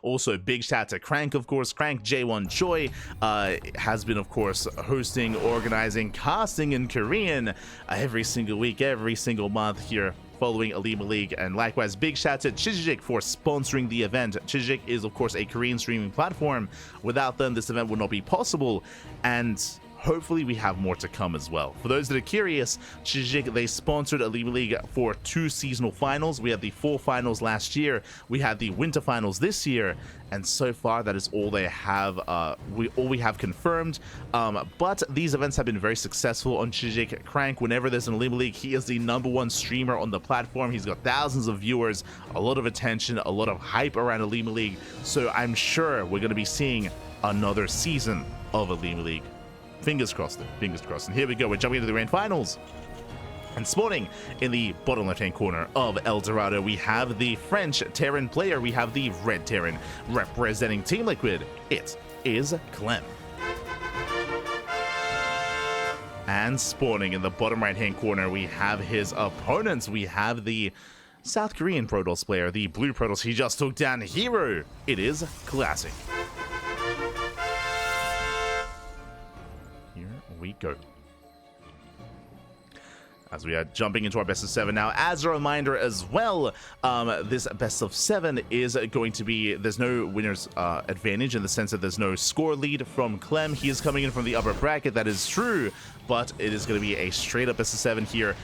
Also, big shout out to Crank, of course. Crank J1 Choi has been, of course, hosting, organizing, casting in Korean every single week, every single month here, following OlimoLeague. And likewise, big shout out to Chijik for sponsoring the event. Chijik is, of course, a Korean streaming platform. Without them, this event would not be possible. And hopefully we have more to come as well. For those that are curious, Chijik, they sponsored OlimoLeague for 2 seasonal finals. We had the fall finals last year. We had the winter finals this year. And so far, that is all they have. All we have confirmed. But these events have been very successful on Chijik. Crank, whenever there's an OlimoLeague, he is the #1 streamer on the platform. He's got thousands of viewers, a lot of attention, a lot of hype around OlimoLeague. So I'm sure we're going to be seeing another season of OlimoLeague. Fingers crossed, though. Fingers crossed. And here we go. We're jumping into the grand finals. And spawning in the bottom left-hand corner of El Dorado, we have the French Terran player. We have the Red Terran representing Team Liquid. It is Clem. And spawning in the bottom right-hand corner, we have his opponents. We have the South Korean Protoss player, the Blue Protoss. He just took down Hero. It is Classic. We go. As we are jumping into our best of 7 now, as a reminder as well, this best of 7 is going to be, there's no winner's advantage in the sense that there's no score lead from Clem. He is coming in from the upper bracket, that is true, but it is going to be a straight up best of 7 here.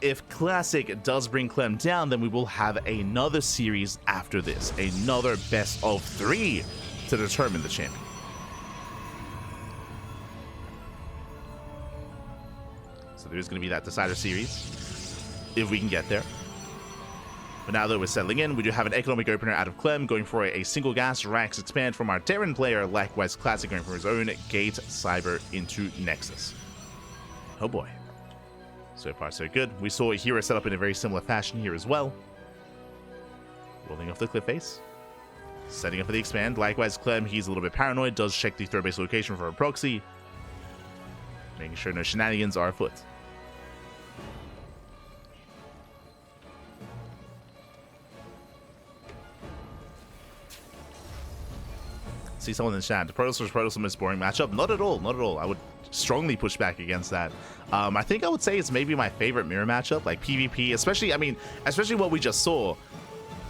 If Classic does bring Clem down, then we will have another series after this, another best of 3 to determine the champion. So there's going to be that decider series, if we can get there. But now that we're settling in, we do have an economic opener out of Clem, going for a single gas Rax expand from our Terran player. Likewise, Classic going for his own Gate Cyber into Nexus. Oh boy. So far, so good. We saw Hero set up in a very similar fashion here as well. Rolling off the cliff face. Setting up for the expand. Likewise, Clem, he's a little bit paranoid, does check the third base location for a proxy. Making sure no shenanigans are afoot. See someone in the chat. Protoss vs. Protoss, the most boring matchup? Not at all, not at all. I would strongly push back against that. I think I would say it's maybe my favorite mirror matchup, like PvP, especially. I mean, especially what we just saw.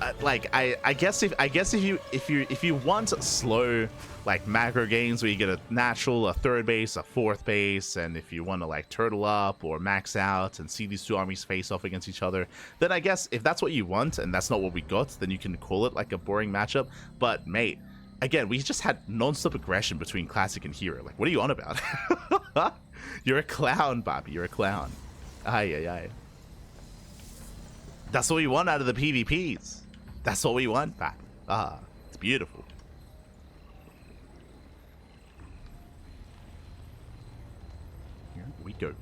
I guess if you want slow like macro games where you get a natural, a third base, a fourth base, and if you want to like turtle up or max out and see these two armies face off against each other, then I guess if that's what you want and that's not what we got, then you can call it like a boring matchup. But mate, again, we just had non-stop aggression between Classic and Hero. Like, what are you on about? You're a clown, Bobby. You're a clown. Aye. That's what we want out of the PvPs. That's what we want, Bobby. Ah, it's beautiful. Here we go.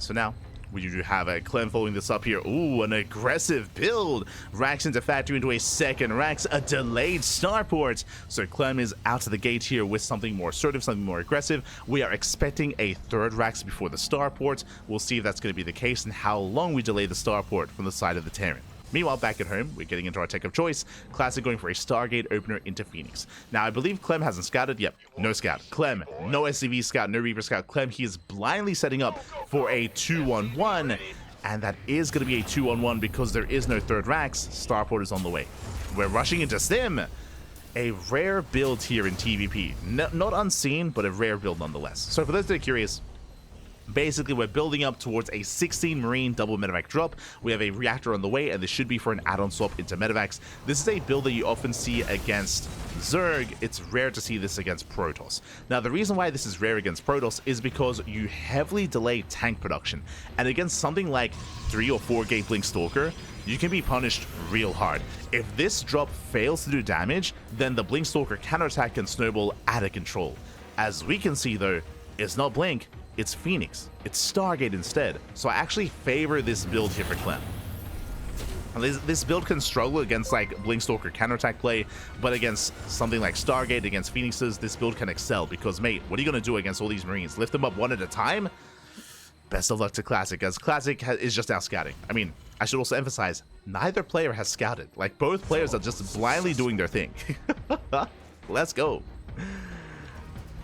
So now, we do have a Clem following this up here. Ooh, an aggressive build. Rax into factory into a second Rax, a delayed starport. So Clem is out of the gate here with something more assertive, something more aggressive. We are expecting a third Rax before the starport. We'll see if that's going to be the case and how long we delay the starport from the side of the Terran. Meanwhile, back at home, we're getting into our tech of choice. Classic going for a Stargate opener into Phoenix. Now, I believe Clem hasn't scouted. Yep, no scout. Clem, no SCV scout, no Reaper scout. Clem, he is blindly setting up for a 2-1-1. And that is going to be a 2-on-1 because there is no third Rax. Starport is on the way. We're rushing into Sim. A rare build here in TvP. Not unseen, but a rare build nonetheless. So for those that are curious, basically, we're building up towards a 16 Marine double medevac drop. We have a reactor on the way, and this should be for an add-on swap into medevacs. This is a build that you often see against Zerg. It's rare to see this against Protoss. Now, the reason why this is rare against Protoss is because you heavily delay tank production. And against something like 3 or 4 Gate Blink Stalker, you can be punished real hard. If this drop fails to do damage, then the Blink Stalker counterattack can snowball out of control. As we can see, though, it's not Blink, it's Phoenix. It's Stargate instead. So I actually favor this build here for Clem. This build can struggle against like Blink Stalker counterattack play, but against something like Stargate, against Phoenixes, this build can excel because, mate, what are you going to do against all these Marines? Lift them up one at a time? Best of luck to Classic, as Classic is just out scouting. I mean, I should also emphasize, neither player has scouted. Like, both players are just blindly doing their thing. Let's go.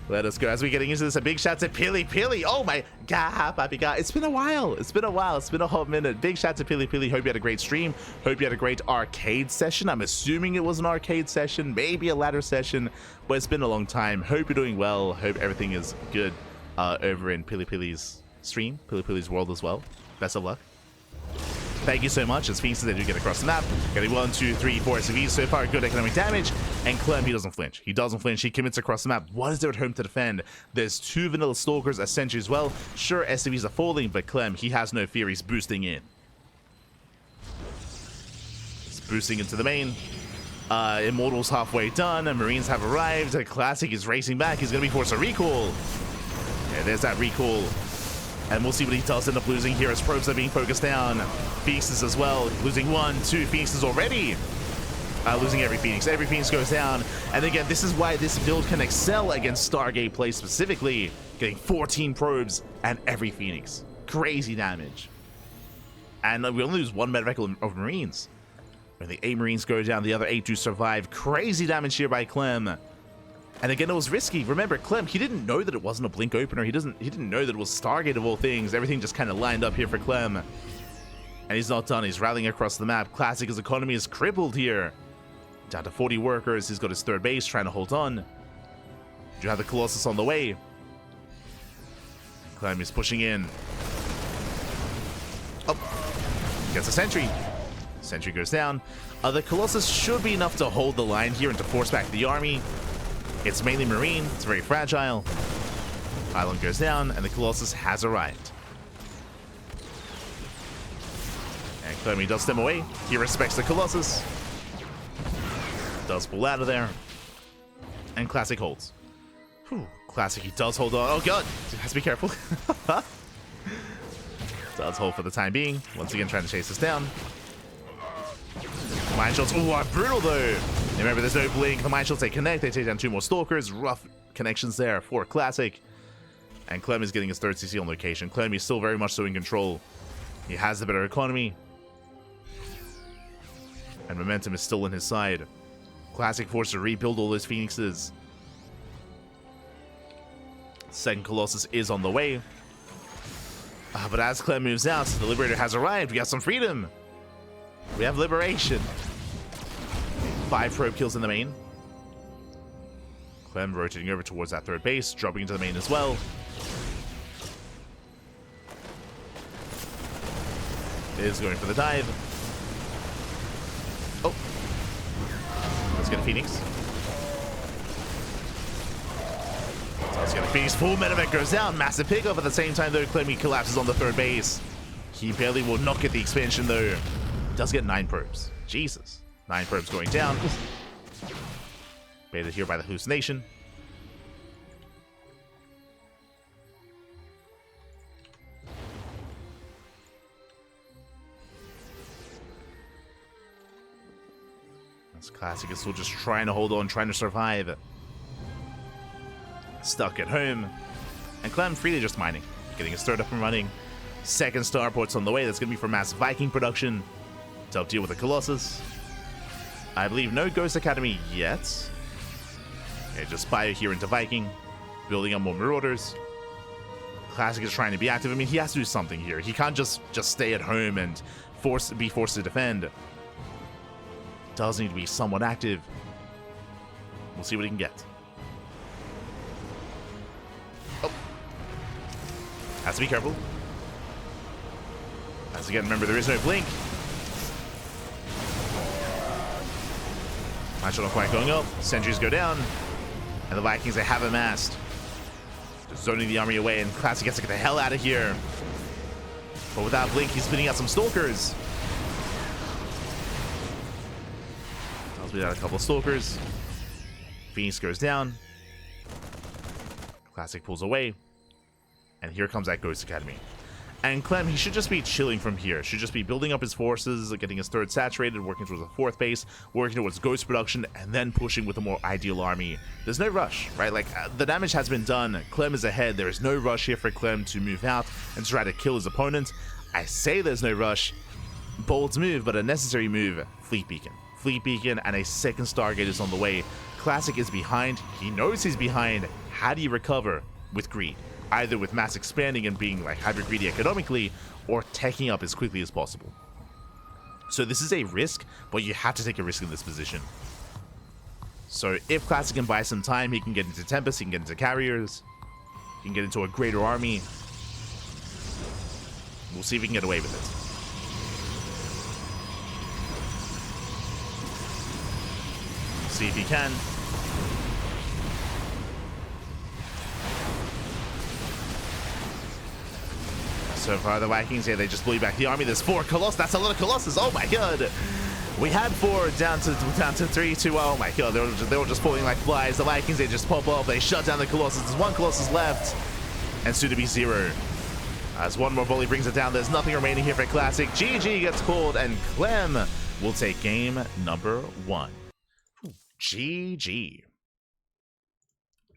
Let us go. As we're getting into this, a big shout to Pili Pili. Oh my god, Papi God. It's been a while. It's been a while. It's been a hot minute. Big shout to Pili Pili. Hope you had a great stream. Hope you had a great arcade session. I'm assuming it was an arcade session, maybe a ladder session, but it's been a long time. Hope you're doing well. Hope everything is good over in Pili Pili's stream, Pili Pili's world as well. Best of luck. Thank you so much. As Phoenix they do get across the map. Getting 1, 2, 3, 4 SCVs so far. Good economic damage. And Clem, he doesn't flinch. He doesn't flinch. He commits across the map. What is there at home to defend? There's 2 vanilla stalkers, a sentry as well. Sure, SCVs are falling, but Clem, he has no fear. He's boosting in. He's boosting into the main. Immortal's halfway done, and Marines have arrived. Classic is racing back. He's going to be forced to recall. Yeah, there's that recall. And we'll see what he does end up losing here as probes are being focused down. Phoenixes as well. Losing 1, 2 Phoenixes already. Losing every Phoenix. Every Phoenix goes down. And again, this is why this build can excel against Stargate play specifically. Getting 14 probes and every Phoenix. Crazy damage. And we only lose 1 medevac of Marines. When the 8 Marines go down, the other 8 do survive. Crazy damage here by Clem. And again, it was risky. Remember, Clem, he didn't know that it wasn't a blink opener. He didn't know that it was Stargate of all things. Everything just kind of lined up here for Clem. And he's not done. He's rallying across the map. Classic, his economy is crippled here. Down to 40 workers. He's got his 3rd base trying to hold on. You have the Colossus on the way. Clem is pushing in. Oh, gets a sentry. Sentry goes down. The Colossus should be enough to hold the line here and to force back the army. It's mainly Marine. It's very fragile. Pylon goes down, and the Colossus has arrived. And Clem does stem away. He respects the Colossus. Does pull out of there. And Classic holds. Whew. Classic, he does hold on. Oh god! He has to be careful. Does hold for the time being. Once again, trying to chase us down. Mine shots. Oh, brutal though. Remember, there's no blink. The mine shots, they connect. They take down 2 more stalkers. Rough connections there for Classic. And Clem is getting his 3rd CC on location. Clem is still very much so in control. He has the better economy. And momentum is still on his side. Classic forced to rebuild all those Phoenixes. 2nd Colossus is on the way. But as Clem moves out, the Liberator has arrived. We got some freedom. We have liberation. 5 probe kills in the main. Clem rotating over towards that 3rd base, dropping into the main as well. Is going for the dive. Oh. Let's get a Phoenix. So let's get a Phoenix. Full medevac goes down. Massive pickup at the same time, though. Clem collapses on the 3rd base. He barely will not get the expansion, though. Does get 9 probes. Jesus. 9 probes going down. Baited here by the hallucination. This Classic is still just trying to hold on, trying to survive. Stuck at home. And Clem freely just mining. Getting his 3rd up and running. 2nd starport's on the way. That's going to be for mass Viking production. To help deal with the Colossus. I believe no Ghost Academy yet. Okay, just Bio here into Viking. Building up more Marauders. Classic is trying to be active. I mean, he has to do something here. He can't just stay at home and be forced to defend. Does need to be somewhat active. We'll see what he can get. Oh. Has to be careful. As again, remember, there is no blink. Match not quite going up. Sentries go down. And the Vikings, they have amassed. Just zoning the army away, and Classic gets to get the hell out of here. But without blink, he's spinning out some stalkers. I'll spin out a couple of stalkers. Phoenix goes down. Classic pulls away. And here comes that Ghost Academy. And Clem, he should just be chilling from here. Should just be building up his forces, getting his 3rd saturated, working towards a 4th base, working towards Ghost production, and then pushing with a more ideal army. There's no rush, right? Like, the damage has been done. Clem is ahead. There is no rush here for Clem to move out and try to kill his opponent. I say there's no rush, bold move, but a necessary move. Fleet Beacon. Fleet Beacon and a second Stargate is on the way. Classic is behind. He knows he's behind. How do you recover? With greed. Either with mass expanding and being like hyper greedy economically, or teching up as quickly as possible. So this is a risk, but you have to take a risk in this position. So if Classic can buy some time, he can get into Tempest, he can get into Carriers, he can get into a greater army. We'll see if he can get away with it. See if he can. So far, the Vikings here, they just blew back the army. There's 4 Colossus. That's a lot of Colossus. Oh my god. We had 4 down to 3, 2. Oh my god, they were just falling like flies. The Vikings, they just pop up. They shut down the Colossus. There's 1 Colossus left, and soon to be 0. As one more volley brings it down, there's nothing remaining here for Classic. GG gets called, and Clem will take game number 1. GG.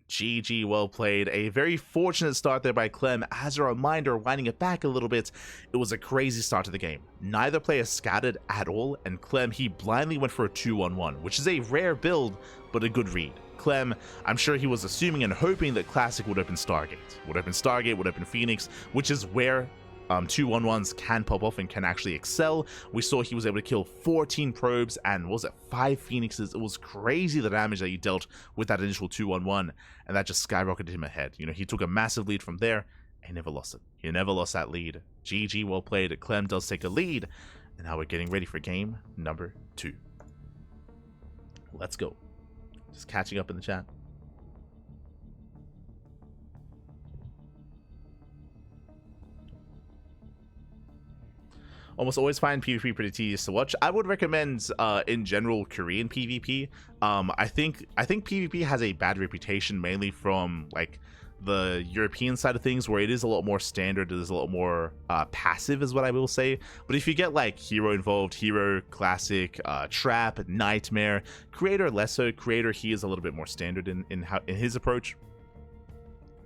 GG, well played. A very fortunate start there by Clem. As a reminder, winding it back a little bit, it was a crazy start to the game. Neither player scattered at all, and Clem, he blindly went for a 2-1-1, which is a rare build, but a good read. Clem, I'm sure he was assuming and hoping that Classic would open Stargate. Would open Phoenix, which is where 2-1-1s can pop off and can actually excel. We saw he was able to kill 14 probes and was it 5 Phoenixes. It was crazy the damage that he dealt with that initial 2-1-1, and that just skyrocketed him ahead. You know, he took a massive lead from there and never lost it. He never lost that lead. GG, well played. Clem does take a lead, and now we're getting ready for game number 2. Let's go. Just catching up in the chat. Almost always find PvP pretty tedious to watch. I would recommend, in general, Korean PvP. I think PvP has a bad reputation, mainly from like the European side of things, where it is a lot more standard. It is a lot more passive, is what I will say. But if you get like Hero involved, Hero, Classic, Trap, Nightmare, Creator less so. Creator, he is a little bit more standard in his approach.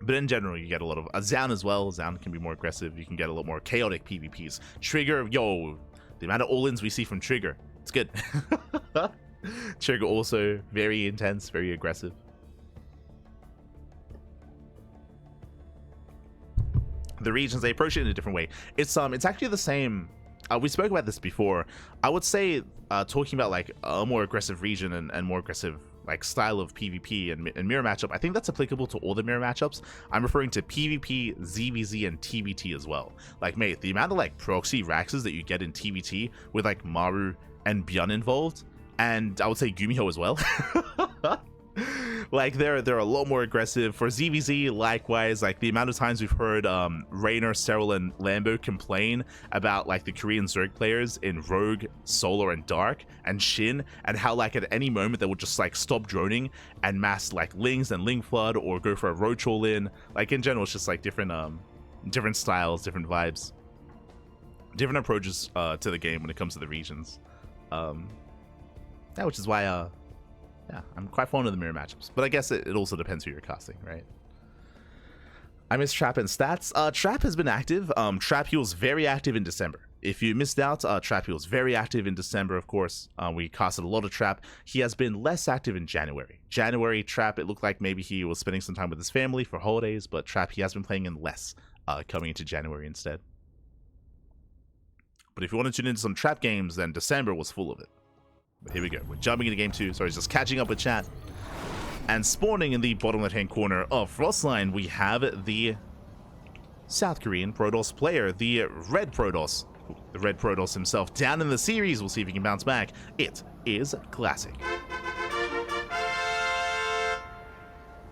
But in general, you get a lot of Zaun as well. Zaun can be more aggressive. You can get a lot more chaotic PvPs. Trigger, yo, the amount of all-ins we see from Trigger, it's good. Trigger also very intense, very aggressive. The regions, they approach it in a different way. It's actually the same. We spoke about this before. I would say talking about like a more aggressive region and more aggressive like style of PvP and mirror matchup, I think that's applicable to all the mirror matchups. I'm referring to PvP, ZVZ, and TvT as well. Like, mate, the amount of like proxy Raxes that you get in TvT with like Maru and Byun involved, and I would say Gumiho as well. Like they're a lot more aggressive. For ZVZ, likewise, like the amount of times we've heard Raynor, Cyril, and Lambo complain about like the Korean Zerg players in Rogue, Solar, and Dark, and Shin, and how like at any moment they would just like stop droning and mass like Lings and Ling Flood, or go for a Roach all in. Like in general, it's just like different styles, different vibes, different approaches to the game when it comes to the regions. Yeah, which is why yeah, I'm quite fond of the mirror matchups, but I guess it also depends who you're casting, right? I miss Trap and stats. Trap has been active. Trap, he was very active in December. If you missed out, Trap, he was very active in December, of course. We casted a lot of Trap. He has been less active in January. January, Trap, it looked like maybe he was spending some time with his family for holidays, but Trap, he has been playing in less coming into January instead. But if you want to tune into some Trap games, then December was full of it. But here we go. We're jumping into game 2. Sorry, just catching up with chat. And spawning in the bottom left-hand corner of Frostline, we have the South Korean Protoss player, the Red Protoss. The Red Protoss himself down in the series. We'll see if he can bounce back. It is Classic.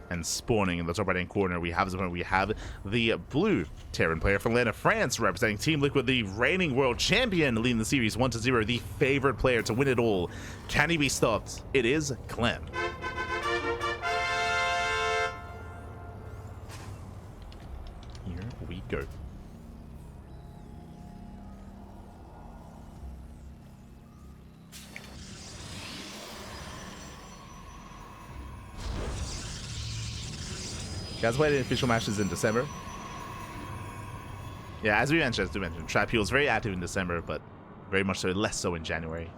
And spawning in the top right-hand corner, we have the blue Terran player from Atlanta, France, representing Team Liquid, the reigning world champion, leading the series 1-0, the favorite player to win it all. Can he be stopped? It is Clem. Here we go. Guys played in official matches in December. Yeah, as we mentioned, Trap, he was very active in December, but Very much so, less so in January,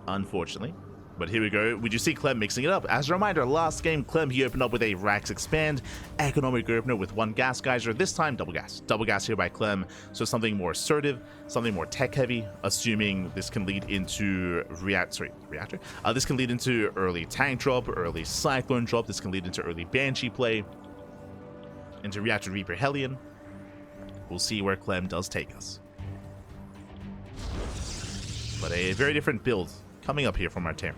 unfortunately. But here we go. We do see Clem mixing it up. As a reminder, last game, Clem, he opened up with a Rax Expand, economic opener with 1 Gas Geyser. This time, double gas. Double gas here by Clem. So something more assertive, something more tech-heavy, assuming this can lead into reactor. This can lead into early tank drop, early Cyclone drop. This can lead into early Banshee play, into Reactor Reaper Hellion. We'll see where Clem does take us. But a very different build coming up here from our Terran.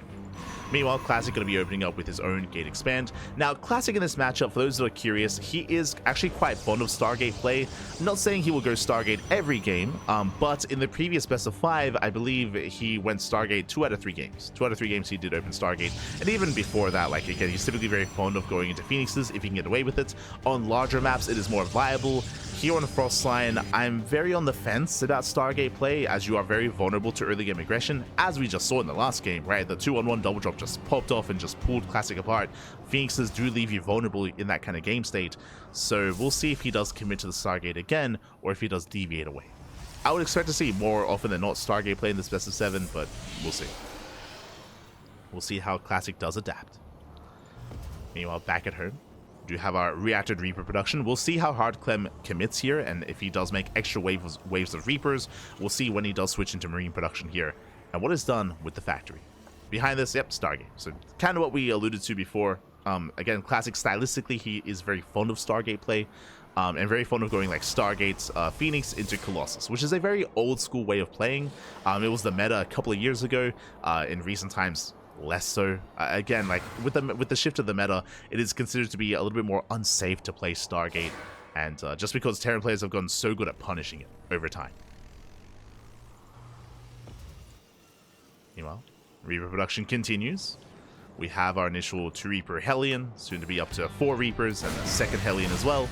Meanwhile, Classic going to be opening up with his own Gate Expand. Now, Classic in this matchup, for those that are curious, he is actually quite fond of Stargate play. I'm not saying he will go Stargate every game, but in the previous best of 5, I believe he went Stargate 2 out of 3 games. 2 out of 3 games he did open Stargate, and even before that, like, again, he's typically very fond of going into Phoenixes if he can get away with it. On larger maps, it is more viable. Here on Frostline, I'm very on the fence about Stargate play, as you are very vulnerable to early game aggression, as we just saw in the last game, right? The 2-on-1 double drop just popped off and just pulled Classic apart. Phoenixes do leave you vulnerable in that kind of game state, so we'll see if he does commit to the Stargate again, or if he does deviate away. I would expect to see more often than not Stargate play in this best of 7, but we'll see. We'll see how Classic does adapt. Meanwhile, back at home, do have our Reactor Reaper production. We'll see how hard Clem commits here, and if he does make extra waves of Reapers, we'll see when he does switch into Marine production here, and what is done with the factory. Behind this, yep, Stargate. So kind of what we alluded to before. Again, Classic stylistically, he is very fond of Stargate play, and very fond of going like Stargate's Phoenix into Colossus, which is a very old school way of playing. It was the meta a couple of years ago. In recent times, less so. Again, like with the shift of the meta, it is considered to be a little bit more unsafe to play Stargate, and just because Terran players have gotten so good at punishing it over time. Meanwhile, Reaper production continues. We have our initial 2 Reaper Hellion, soon to be up to 4 Reapers, and a second Hellion as well.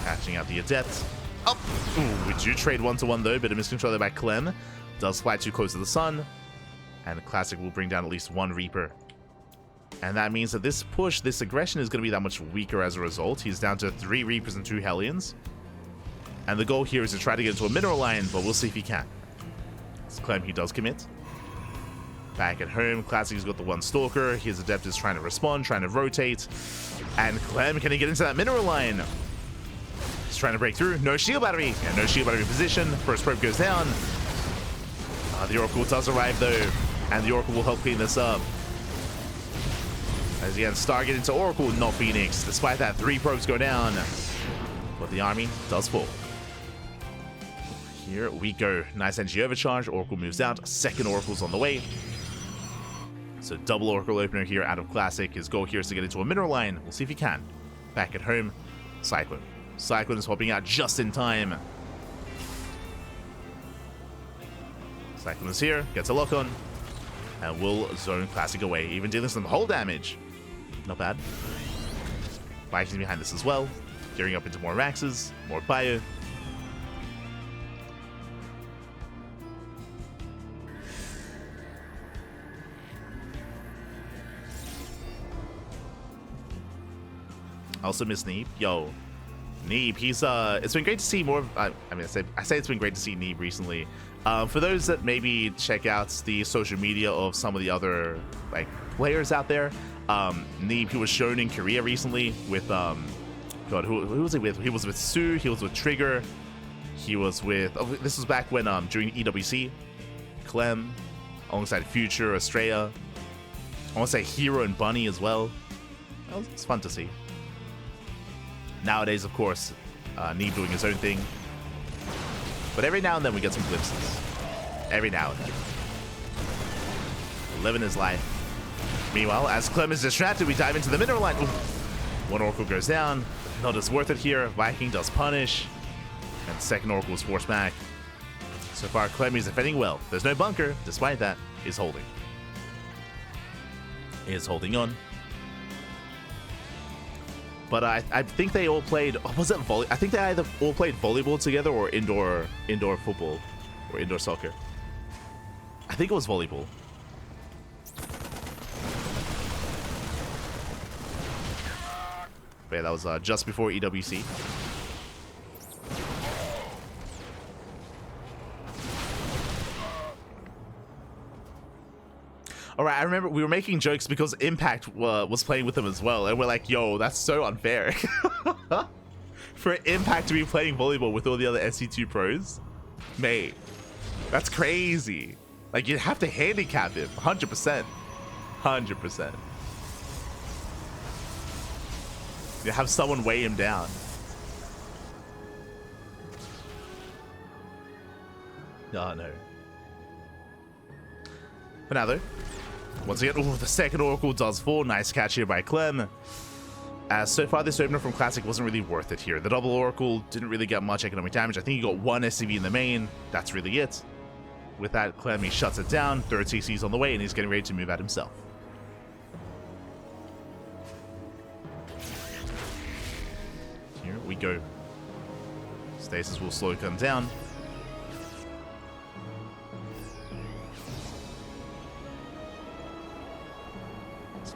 Patching out the Adept. Up! Ooh, we do trade 1-to-1 though, bit of miscontrol there by Clem. Does fly too close to the sun, and the Classic will bring down at least 1 Reaper. And that means that this push, this aggression is going to be that much weaker as a result. He's down to 3 Reapers and 2 Hellions. And the goal here is to try to get into a mineral line, but we'll see if he can. It's Clem, he does commit. Back at home, Classic's got the 1 Stalker. His Adept is trying to respond, trying to rotate. And Clem, can he get into that mineral line? He's trying to break through. No shield battery. And no shield battery position. First probe goes down. The Oracle does arrive though, and the Oracle will help clean this up. As again, Stargate into Oracle, not Phoenix. Despite that, 3 probes go down, but the army does fall. Here we go. Nice energy overcharge. Oracle moves out. Second Oracle's on the way. So double Oracle opener here out of Classic. His goal here is to get into a mineral line. We'll see if he can. Back at home, Cyclone. Cyclone is hopping out just in time. Cyclone is here, gets a lock on, and will zone Classic away, even dealing some hull damage. Not bad. Vikings behind this as well, gearing up into more Raxes, more Bio. Also miss Neeb. Yo, Neeb, he's it's been great to see more of, I say it's been great to see Neeb recently. For those that maybe check out the social media of some of the other like players out there, Neeb, he was shown in Korea recently with God, who was he with? He was with Sue, he was with Trigger, he was with this was back when during EWC, Clem, alongside Future, Estrella, I want to say Hero and Bunny as well. It's fun to see. Nowadays, of course, Neeb doing his own thing. But every now and then we get some glimpses. Every now and then. Living his life. Meanwhile, as Clem is distracted, we dive into the mineral line. Ooh. 1 Oracle goes down. Not as worth it here. Viking does punish. And second Oracle is forced back. So far, Clem is defending well. There's no bunker. Despite that, is holding. Is holding on. But I think they all played. Was it volley? I think they either all played volleyball together or indoor football or indoor soccer. I think it was volleyball. But yeah, that was just before EWC. All right, I remember we were making jokes because Impact was playing with them as well, and we're like, yo, that's so unfair. For Impact to be playing volleyball with all the other SC2 pros, mate, that's crazy. Like, you'd have to handicap him, 100%. 100%. You have someone weigh him down. Oh, no. For now, though, once again, oh, the second Oracle does fall. Nice catch here by Clem. So far, this opener from Classic wasn't really worth it here. The double Oracle didn't really get much economic damage. I think he got one SCV in the main. That's really it. With that, Clem, he shuts it down. Third CC's on the way, and he's getting ready to move out himself. Here we go. Stasis will slowly come down.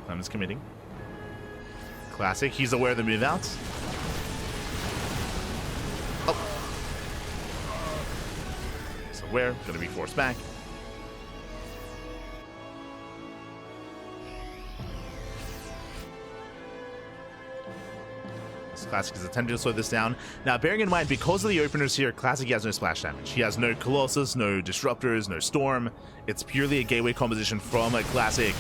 Clem is committing. Classic, he's aware of the move out. Oh. He's aware, gonna be forced back. Classic is attempting to slow this down. Now, bearing in mind, because of the openers here, Classic has no splash damage. He has no Colossus, no Disruptors, no Storm. It's purely a gateway composition from a Classic.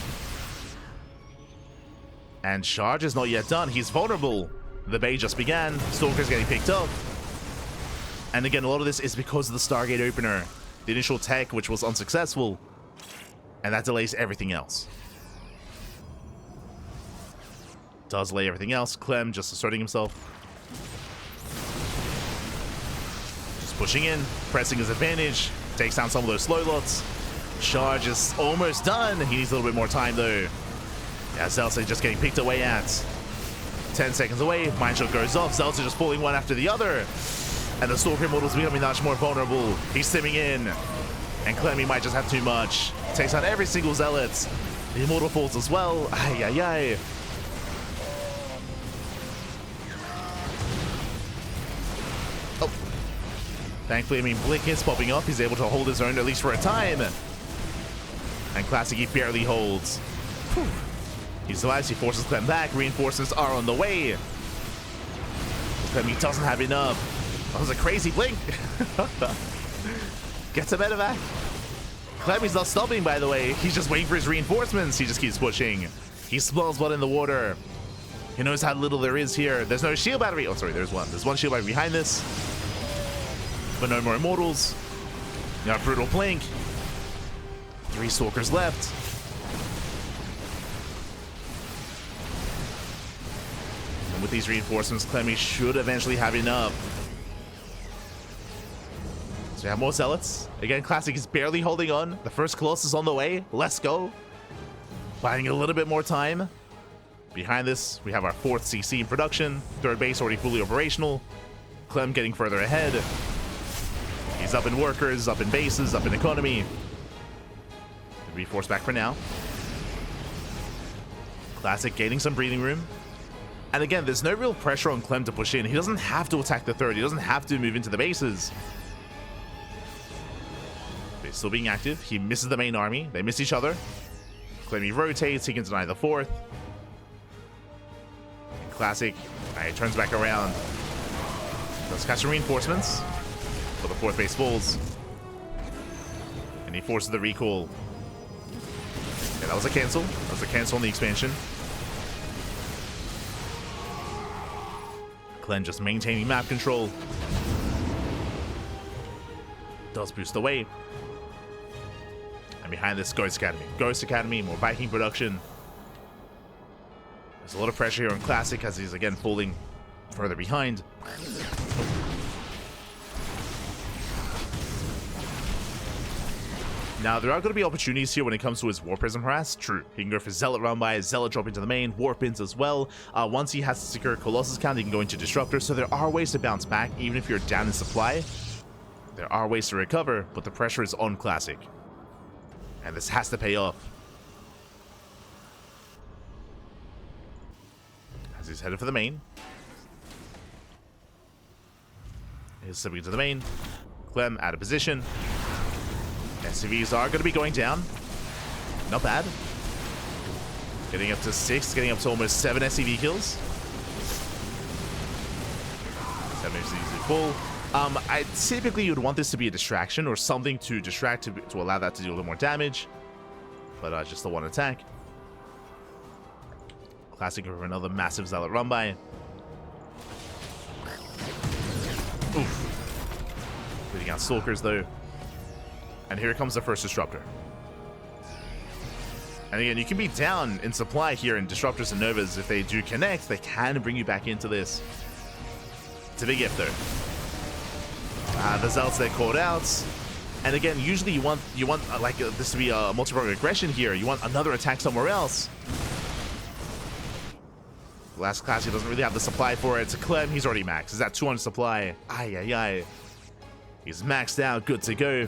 And charge is not yet done. He's vulnerable. The bait just began. Stalker's getting picked up. And again, a lot of this is because of the Stargate opener. The initial tech, which was unsuccessful. And that delays everything else. Does lay everything else. Clem just asserting himself. Just pushing in. Pressing his advantage. Takes down some of those slow lots. Charge is almost done. He needs a little bit more time, though. Yeah, Zelsa just getting picked away at. 10 seconds away. Mind Shot goes off. Zelsa just falling one after the other. And the Stalker Immortal's becoming much more vulnerable. He's simming in. And Clem, he might just have too much. Takes out every single Zealot. The Immortal falls as well. Ay, ay, ay. Oh. Thankfully, I mean, Blink is popping up. He's able to hold his own, at least for a time. And Classic, he barely holds. Whew. He survives, he forces Clem back. Reinforcements are on the way. Clem, he doesn't have enough. That was a crazy blink. Gets a better back. Clem, he's not stopping, by the way. He's just waiting for his reinforcements. He just keeps pushing. He smells blood in the water. He knows how little there is here. There's no shield battery. Oh, sorry, there's one. There's one shield battery behind this. But no more Immortals. Now, brutal blink. 3 Stalkers left. And with these reinforcements, Clemmy should eventually have enough. So we have more Zealots. Again, Classic is barely holding on. The first Colossus on the way. Let's go. Buying a little bit more time. Behind this, we have our 4th CC in production. 3rd base already fully operational. Clem getting further ahead. He's up in workers, up in bases, up in economy. Be forced back for now. Classic gaining some breathing room. And again, there's no real pressure on Clem to push in. He doesn't have to attack the 3rd. He doesn't have to move into the bases. He's still being active. He misses the main army. They miss each other. Clem, he rotates. He can deny the 4th. And Classic, he turns back around. Does catch some reinforcements. But the 4th base falls. And he forces the recall. Yeah, that was a cancel. That was a cancel on the expansion. Clem just maintaining map control. Does boost the weight. And behind this, Ghost Academy. Ghost Academy, more Viking production. There's a lot of pressure here on Classic as he's again falling further behind. Now, there are going to be opportunities here when it comes to his War Prism harass. True, he can go for Zealot run by, Zealot drop into the main, Warp Ins as well. Once he has to secure Colossus count, he can go into Disruptor. So there are ways to bounce back, even if you're down in supply. There are ways to recover, but the pressure is on Classic. And this has to pay off. As he's headed for the main. He's slipping into the main. Clem out of position. SCVs are going to be going down. Not bad. Getting up to 6, getting up to almost 7 SCV kills. 7 SCVs full. I typically you would want this to be a distraction or something to distract to allow that to do a little more damage. But just the one attack. Classic for another massive Zealot run by. Oof. Leading out Stalkers though. And here comes the first Disruptor. And again, you can be down in supply here in Disruptors and Novas. If they do connect, they can bring you back into this. It's a big if though. The Zealots they called out. And again, usually you want like this to be a multi-pronged aggression here. You want another attack somewhere else. Last class, he doesn't really have the supply for it. It's a Clem, he's already maxed. He's at 200 supply. Ay. He's maxed out, good to go.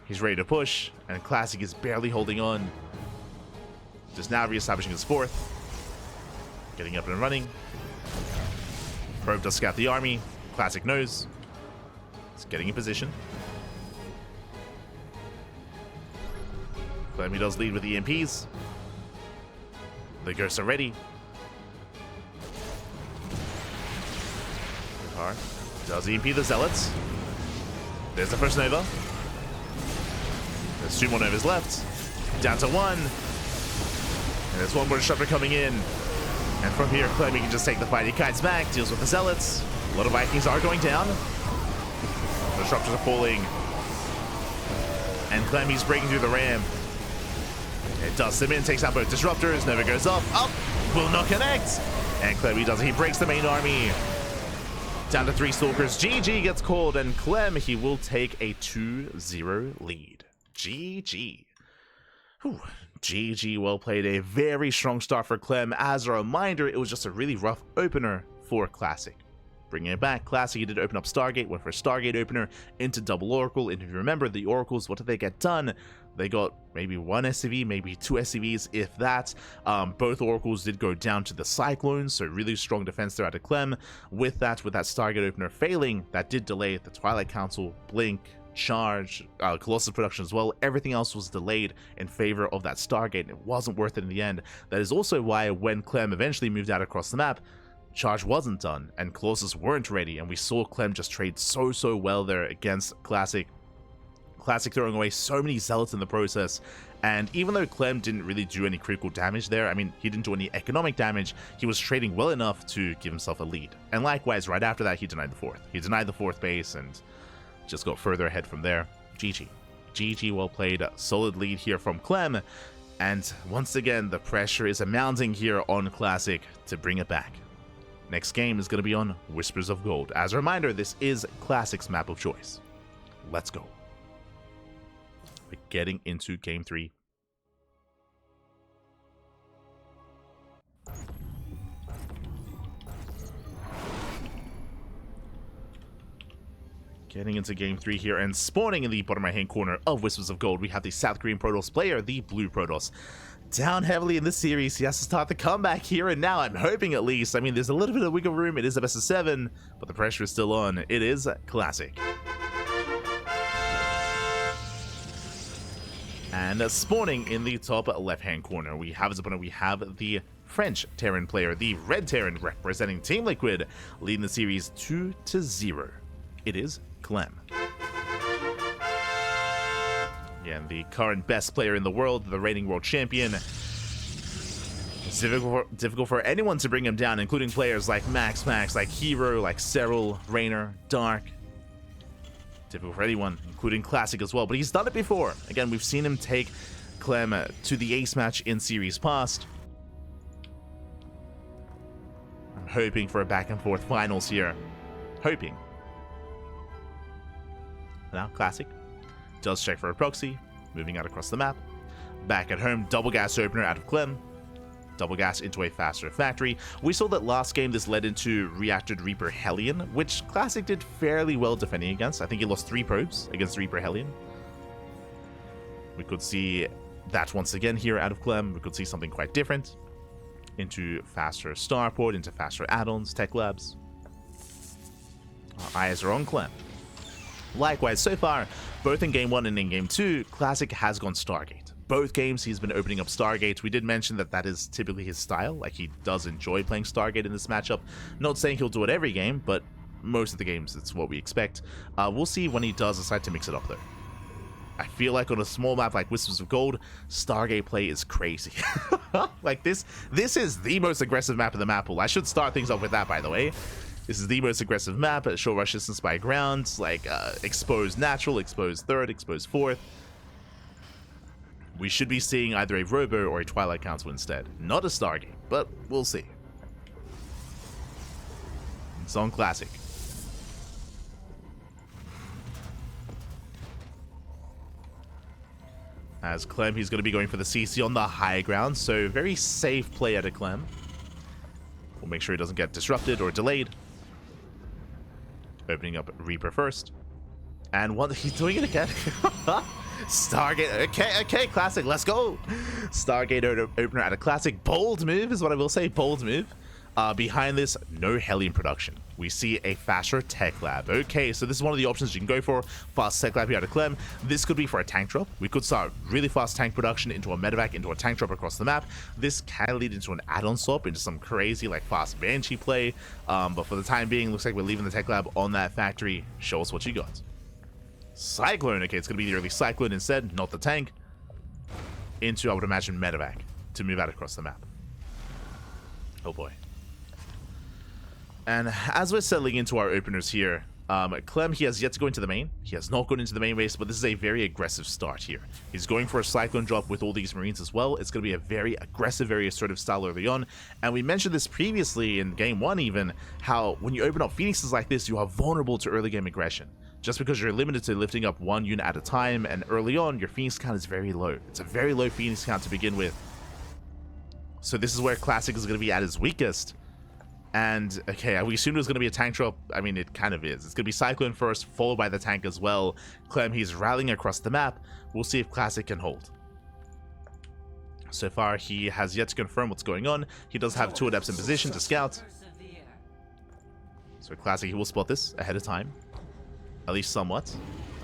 He's ready to push, and Classic is barely holding on. Just now reestablishing his fourth. Getting up and running. Probe does scout the army. Classic knows. He's getting in position. Clem, he does lead with the EMPs. The ghosts are ready. Does EMP the Zealots. There's the first Nova. There's 2 more Novas left. Down to 1. And there's 1 more Disruptor coming in. And from here, Clem, he can just take the fight. He kites back, deals with the Zealots. A lot of Vikings are going down. The Disruptors are falling. And Clem, he's breaking through the ram. It does him in, takes out both Disruptors. Nova goes up. Will not connect. And Clem, he breaks the main army. Down to 3 Stalkers. GG gets called, and Clem, he will take a 2-0 lead. GG. Whew. GG, well played. A very strong start for Clem. As a reminder, it was just a really rough opener for Classic. Bringing it back, Classic, he did open up Stargate, went for a Stargate opener into double Oracle. And if you remember, the Oracles, what did they get done? They got maybe 1 SCV, maybe 2 SCVs, if that. Both Oracles did go down to the Cyclones, so really strong defense there out of Clem. With that Stargate opener failing, that did delay the Twilight Council, Blink, Charge, Colossus production as well. Everything else was delayed in favor of that Stargate, and it wasn't worth it in the end. That is also why when Clem eventually moved out across the map, Charge wasn't done, and Colossus weren't ready, and we saw Clem just trade so well there against Classic. Classic throwing away so many Zealots in the process, and even though Clem didn't really do any critical damage there, I mean, he didn't do any economic damage, he was trading well enough to give himself a lead. And likewise, right after that, he denied the 4th. He denied the 4th base, and just got further ahead from there. GG, well played. Solid lead here from Clem, and once again, the pressure is mounting here on Classic to bring it back. Next game is going to be on Whispers of Gold. As a reminder, this is Classic's map of choice. Let's go. We're getting into Game 3. Getting into Game 3 here, and spawning in the bottom right-hand corner of Whispers of Gold, we have the South Korean Protoss player, the Blue Protoss. Down heavily in this series, he has to start the comeback here and now, I'm hoping at least. I mean, there's a little bit of wiggle room, it is a best of 7, but the pressure is still on. It is Classic. And spawning in the top left-hand corner, we have his opponent, we have the French Terran player, the Red Terran representing Team Liquid, leading the series 2-0. It is Clem. Again, the current best player in the world, the reigning world champion. It's difficult for anyone to bring him down, including players like Max, like Hero, like Cyril, Raynor, Dark. Difficult for anyone, including Classic as well, but he's done it before. Again, we've seen him take Clem to the ace match in series past. I'm hoping for a back and forth finals here. Hoping. Now, Classic does check for a proxy, moving out across the map. Back at home, double gas opener out of Clem. Double gas into a faster factory. We saw that last game this led into Reactored Reaper Hellion, which Classic did fairly well defending against. I think he lost 3 probes against Reaper Hellion. We could see that once again here out of Clem. We could see something quite different. Into faster starport, into faster add-ons, tech labs. Our eyes are on Clem. Likewise, so far, both in Game 1 and in Game 2, Classic has gone Stargate. Both games, he's been opening up Stargate. We did mention that that is typically his style. Like, he does enjoy playing Stargate in this matchup. Not saying he'll do it every game, but most of the games, it's what we expect. We'll see when he does decide to mix it up, though. I feel like on a small map like Whispers of Gold, Stargate play is crazy. Like, this is the most aggressive map in the map pool. I should start things off with that, by the way. This is the most aggressive map at short rush distance by ground, like exposed natural, exposed third, exposed fourth. We should be seeing either a Robo or a Twilight Council instead. Not a Stargate, but we'll see. It's on Classic. As Clem, he's going to be going for the CC on the high ground, so very safe play out of Clem. We'll make sure he doesn't get disrupted or delayed. Opening up Reaper first. And what, he's doing it again. Stargate, okay, Classic, let's go. Stargate opener at a Classic. Bold move is what I will say, bold move. Behind this, no Hellion production. We see a faster tech lab. Okay, so this is one of the options you can go for. Fast tech lab here out of Clem. This could be for a tank drop. We could start really fast tank production into a medevac, into a tank drop across the map. This can lead into an add-on swap, into some crazy like fast Banshee play. But for the time being, looks like we're leaving the tech lab on that factory. Show us what you got. Cyclone. Okay, it's going to be the early Cyclone instead, not the tank. Into, I would imagine, medevac to move out across the map. Oh boy. And as we're settling into our openers here, Clem, he has yet to go into the main. He has not gone into the main base, but this is a very aggressive start here. He's going for a Cyclone drop with all these Marines as well. It's going to be a very aggressive, very assertive style early on. And we mentioned this previously in Game 1 even, how when you open up Phoenixes like this, you are vulnerable to early game aggression. Just because you're limited to lifting up one unit at a time, and early on, your Phoenix count is very low. It's a very low Phoenix count to begin with. So this is where Classic is going to be at his weakest. And, okay, we assumed it was going to be a tank drop. I mean, it kind of is. It's going to be Cyclone first, followed by the tank as well. Clem, he's rallying across the map. We'll see if Classic can hold. So far, he has yet to confirm what's going on. He does have 2 adepts in position to scout. So Classic, he will spot this ahead of time. At least somewhat.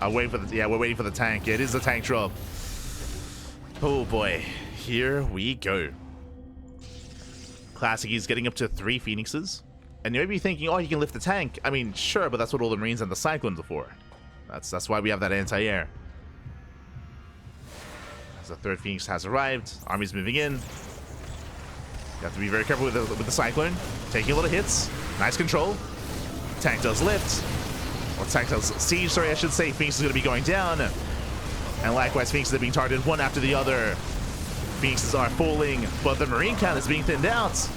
We're waiting for the tank. It is the tank drop. Oh boy. Here we go. Classic, he's getting up to 3 Phoenixes. And you may be thinking, oh, you can lift the tank. I mean, sure, but that's what all the Marines and the Cyclones are for. That's why we have that anti-air. As the 3rd Phoenix has arrived, army's moving in. You have to be very careful with the Cyclone. Taking a lot of hits. Nice control. Tank does lift. Or tank does siege, sorry, I should say. Phoenix is going to be going down. And likewise, Phoenixes are being targeted one after the other. Phoenixes are falling, but the Marine count is being thinned out.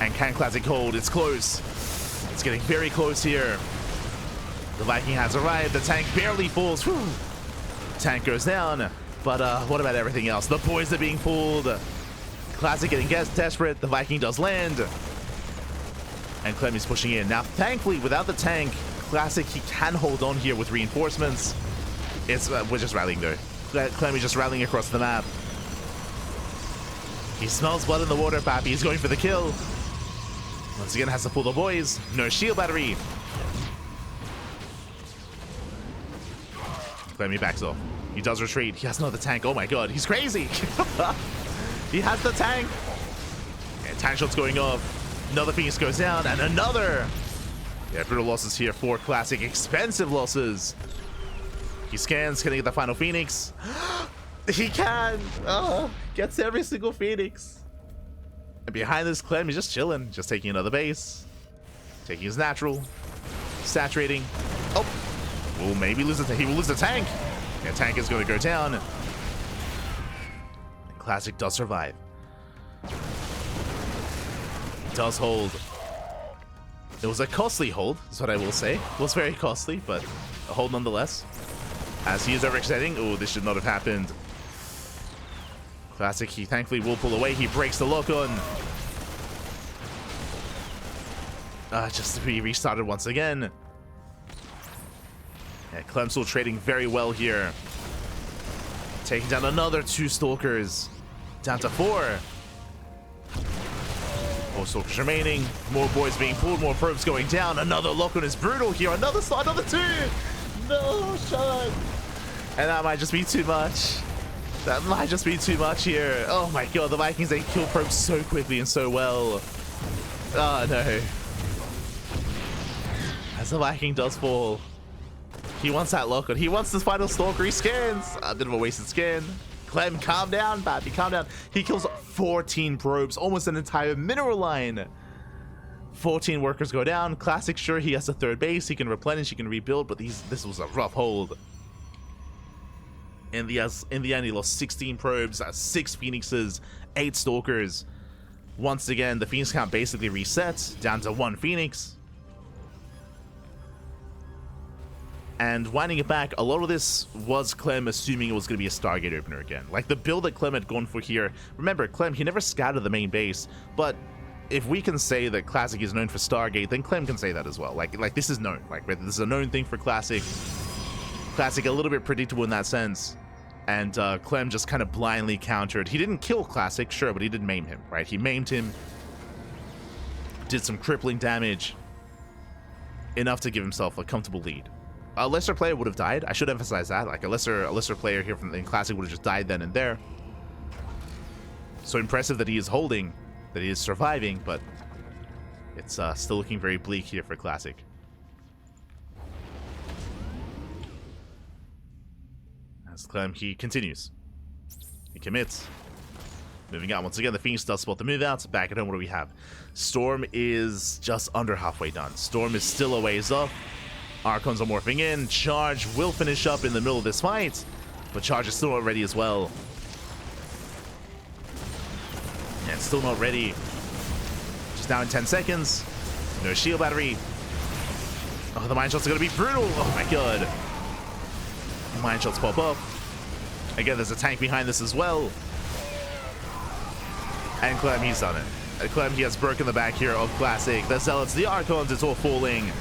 And can Classic hold? It's close. It's getting very close here. The Viking has arrived. The tank barely falls. Whew. Tank goes down. But what about everything else? The boys are being pulled. Classic getting desperate. The Viking does land. And Clem is pushing in. Now, thankfully, without the tank, Classic, he can hold on here with reinforcements. We're just rallying, though. Clem is just rallying across the map. He smells blood in the water, Pappy. He's going for the kill. Once again, has to pull the boys. No shield battery. Clemmy backs off. He does retreat. He has another tank. Oh my god, he's crazy. He has the tank. And tank shots going off. Another Phoenix goes down, and another. Yeah, brutal losses here for Classic. Expensive losses. He scans. Can he get the final Phoenix? He can. Gets every single Phoenix. And behind this, Clem, he's just chilling. Just taking another base. Taking his natural. Saturating. Oh. Will maybe lose he will lose the tank. Yeah, tank is going to go down. And Classic does survive. Does hold. It was a costly hold, is what I will say. It was very costly, but a hold nonetheless. As he is overextending. Oh, this should not have happened. Classic, he thankfully will pull away. He breaks the lock on. Just to be restarted once again. Yeah, Clem still trading very well here. Taking down another 2 Stalkers. Down to 4. 4 Stalkers remaining. More boys being pulled, more probes going down. Another lock on is brutal here. Another 2. No, shut. And that might just be too much. That might just be too much here. Oh my god, the Vikings, they kill probes so quickly and so well. Oh no. As the Viking does fall. He wants that lock on. He wants this final stalker. He scans. A bit of a wasted scan. Clem, calm down, Bappy, calm down. He kills 14 probes, almost an entire mineral line. 14 workers go down. Classic, sure, he has a third base. He can replenish, he can rebuild, but this was a rough hold. In the end, he lost 16 probes, 6 Phoenixes, 8 Stalkers. Once again, the Phoenix count basically resets down to 1 Phoenix. And winding it back, a lot of this was Clem assuming it was going to be a Stargate opener again. Like the build that Clem had gone for here. Remember, Clem, he never scouted the main base, but if we can say that Classic is known for Stargate, then Clem can say that as well. Like this is known. Like this is a known thing for Classic. Classic, a little bit predictable in that sense. And Clem just kind of blindly countered. He didn't kill Classic, sure, but he did maim him, right? He maimed him, did some crippling damage, enough to give himself a comfortable lead. A lesser player would have died. I should emphasize that. Like a lesser player here from the Classic would have just died then and there. So impressive that he is holding, that he is surviving, but it's still looking very bleak here for Classic. As Clem, he continues. He commits. Moving out. Once again, the Phoenix does spot the move out. Back at home, what do we have? Storm is just under halfway done. Storm is still a ways off. Archons are morphing in. Charge will finish up in the middle of this fight, but Charge is still not ready as well. And still not ready. Just now in 10 seconds. No shield battery. Oh, the mine shots are going to be brutal. Oh my god. Mine shots pop up. Again, there's a tank behind this as well. And Clem, he's done it. Clem, he has broken the back here of Classic. The Zealots, the Archons, it's all falling.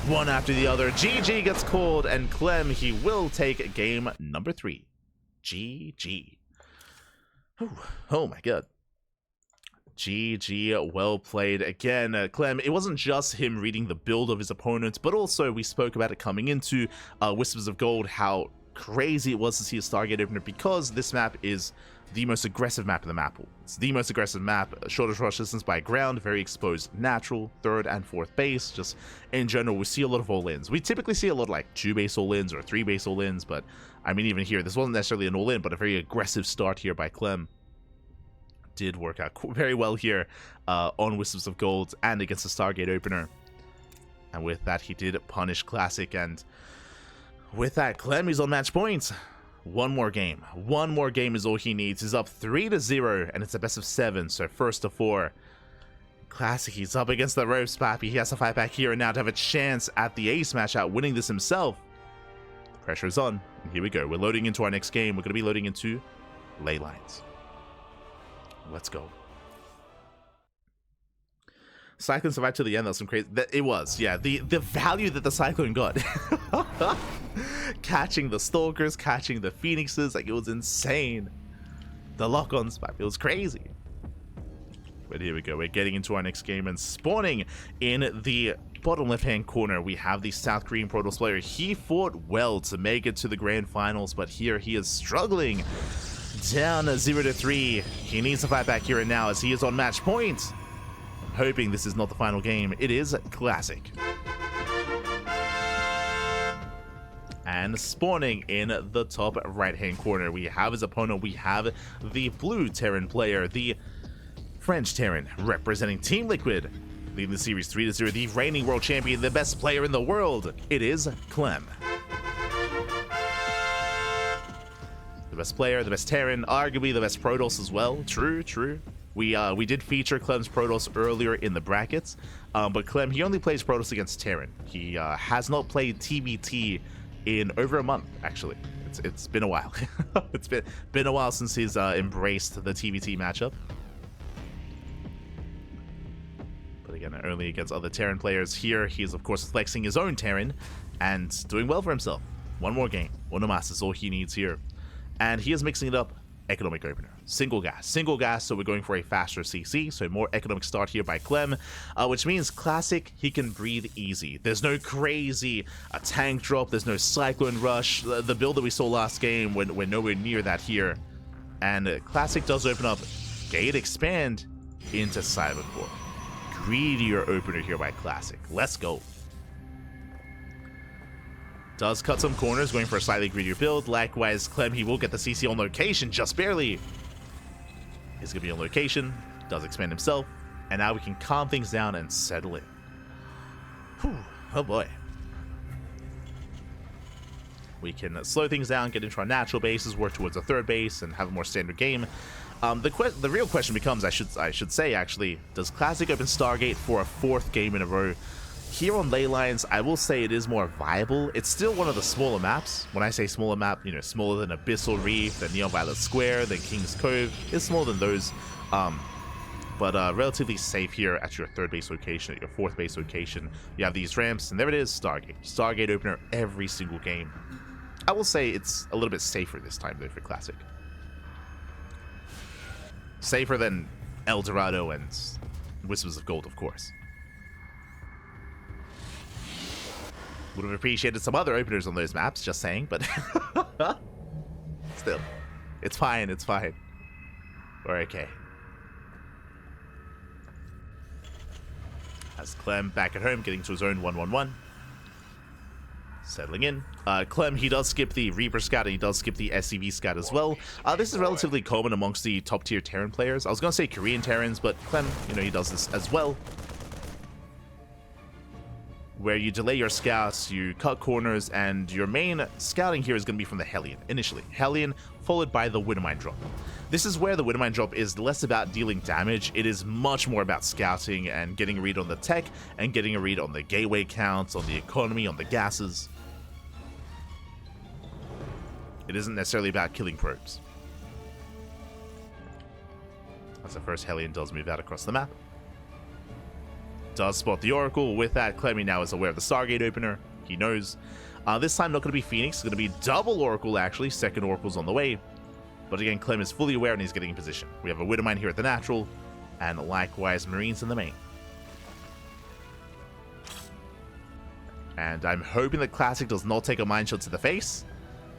One after the other. GG gets called, and Clem, he will take game number 3. GG. Oh my god. GG, well played. Again, Clem, it wasn't just him reading the build of his opponent, but also we spoke about it coming into Whispers of Gold, how crazy it was to see a Stargate opener, because this map is the most aggressive map in the map pool. It's the most aggressive map, shortest rush distance by ground, very exposed natural, 3rd and 4th base. Just in general, we see a lot of all-ins. We typically see a lot of like 2 base all-ins or 3 base all-ins, but I mean, even here, this wasn't necessarily an all-in, but a very aggressive start here by Clem. Did work out very well here on Whispers of Gold and against the Stargate opener. And with that, he did punish Classic, and with that, Clem is on match points. One more game. One more game is all he needs. He's up 3-0, and it's a best of 7, so first to 4. Classic, he's up against the ropes, Pappy. He has to fight back here and now to have a chance at the ace match out, winning this himself. The pressure is on, and here we go. We're loading into our next game. We're going to be loading into Ley Lines. Let's go. Cyclone survived to the end. That's some crazy. It was, yeah. The value that the Cyclone got, catching the Stalkers, catching the Phoenixes, like it was insane. The lock-ons, it was crazy. But here we go. We're getting into our next game, and spawning in the bottom left-hand corner, we have the South Korean Protoss player. He fought well to make it to the grand finals, but here he is struggling. Down 0-3. He needs to fight back here and now as he is on match point. I'm hoping this is not the final game. It is Classic. And spawning in the top right-hand corner, we have his opponent. We have the blue Terran player, the French Terran, representing Team Liquid, leading the series 3-0, the reigning world champion, the best player in the world. It is Clem. The best player, the best Terran, arguably the best Protoss as well. True, true. We did feature Clem's Protoss earlier in the brackets, but Clem, he only plays Protoss against Terran. He has not played TvT in over a month, actually. It's been a while. It's been a while since he's embraced the TvT matchup. But again, only against other Terran players. Here, he is, of course, flexing his own Terran and doing well for himself. One more game. One more mass is all he needs here. And he is mixing it up economic opener. Single gas, so we're going for a faster CC, so more economic start here by Clem, which means classic, he can breathe easy. There's no crazy tank drop, there's no cyclone rush, the build that we saw last game, we're nowhere near that here. And classic does open up gate expand into Cybercore. Greedier opener here by classic. Let's go. Does cut some corners, going for a slightly greedier build. Likewise, Clem, he will get the CC on location, just barely. He's going to be on location, does expand himself, and now we can calm things down and settle in. Whew, oh boy. We can slow things down, get into our natural bases, work towards a third base, and have a more standard game. The real question becomes, I should say actually, does Classic open Stargate for a 4th game in a row? Here on Ley Lines, I will say it is more viable. It's still one of the smaller maps. When I say smaller map, you know, smaller than Abyssal Reef, than Neon Violet Square, than King's Cove. It's smaller than those, but relatively safe here at your 3rd base location, at your 4th base location. You have these ramps, and there it is, Stargate. Stargate opener every single game. I will say it's a little bit safer this time, though, for Classic. Safer than El Dorado and Whispers of Gold, of course. Would have appreciated some other openers on those maps, just saying, but still, it's fine, it's fine. We're okay. As Clem back at home, getting to his own 1-1-1. Settling in. Clem, he does skip the Reaper Scout and he does skip the SCV Scout as well. This is relatively common amongst the top tier Terran players. I was going to say Korean Terrans, but Clem, you know, he does this as well. Where you delay your scouts, you cut corners, and your main scouting here is going to be from the Hellion, initially. Hellion, followed by the Widowmine drop. This is where the Widowmine drop is less about dealing damage, it is much more about scouting and getting a read on the tech, and getting a read on the gateway counts, on the economy, on the gases. It isn't necessarily about killing probes. As the first Hellion does move out across the map. Does spot the Oracle. With that, Clemmy now is aware of the Stargate opener. He knows. This time not going to be Phoenix. It's going to be double Oracle, actually. 2nd Oracle's on the way. But again, Clem is fully aware and he's getting in position. We have a Widowmine here at the natural. And likewise, Marines in the main. And I'm hoping that Classic does not take a mine shot to the face.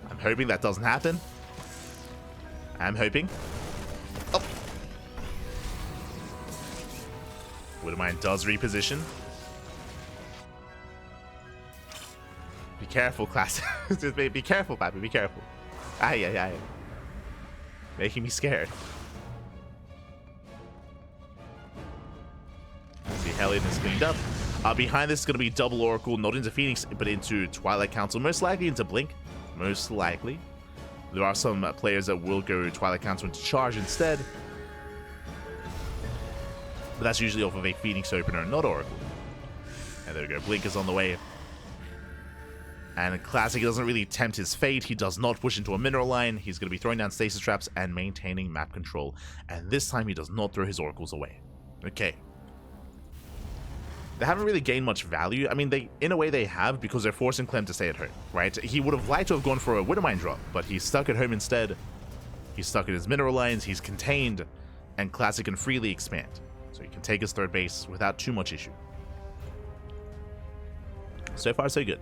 I'm hoping that doesn't happen. I'm hoping. Oh. Widowmine does reposition. Be careful, Classic. Be careful, Pappy. Be careful. Aye, aye, aye. Making me scared. See, Hellion is cleaned up. Behind this is going to be double Oracle, not into Phoenix, but into Twilight Council. Most likely into Blink. Most likely. There are some players that will go Twilight Council into Charge instead. But that's usually off of a Phoenix opener, not Oracle. And there we go, Blink is on the way. And Classic doesn't really tempt his fate. He does not push into a mineral line. He's going to be throwing down stasis traps and maintaining map control. And this time he does not throw his Oracles away. Okay. They haven't really gained much value. I mean, in a way they have, because they're forcing Clem to stay at home, right? He would have liked to have gone for a Widowmine drop, but he's stuck at home instead. He's stuck in his mineral lines, he's contained, and Classic can freely expand. So he can take his 3rd base without too much issue. So far, so good.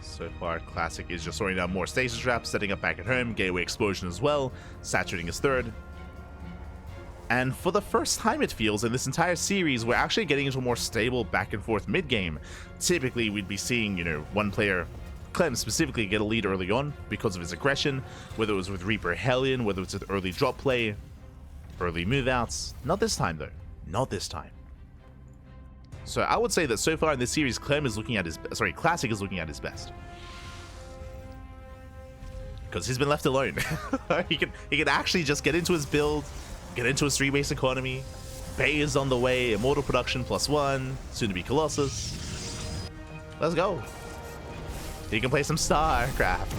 So far, Classic is just throwing down more stasis traps, setting up back at home, gateway explosion as well, saturating his 3rd. And for the first time, it feels, in this entire series, we're actually getting into a more stable back and forth mid-game. Typically, we'd be seeing, you know, one player, Clem specifically, get a lead early on because of his aggression, whether it was with Reaper Hellion, whether it's with early drop play, early move-outs. Not this time, though. Not this time. So I would say that so far in this series, Classic is looking at his best. Because he's been left alone. he can actually just get into his build, get into his 3-base economy. Bay is on the way, Immortal Production +1, soon to be Colossus. Let's go. He can play some StarCraft.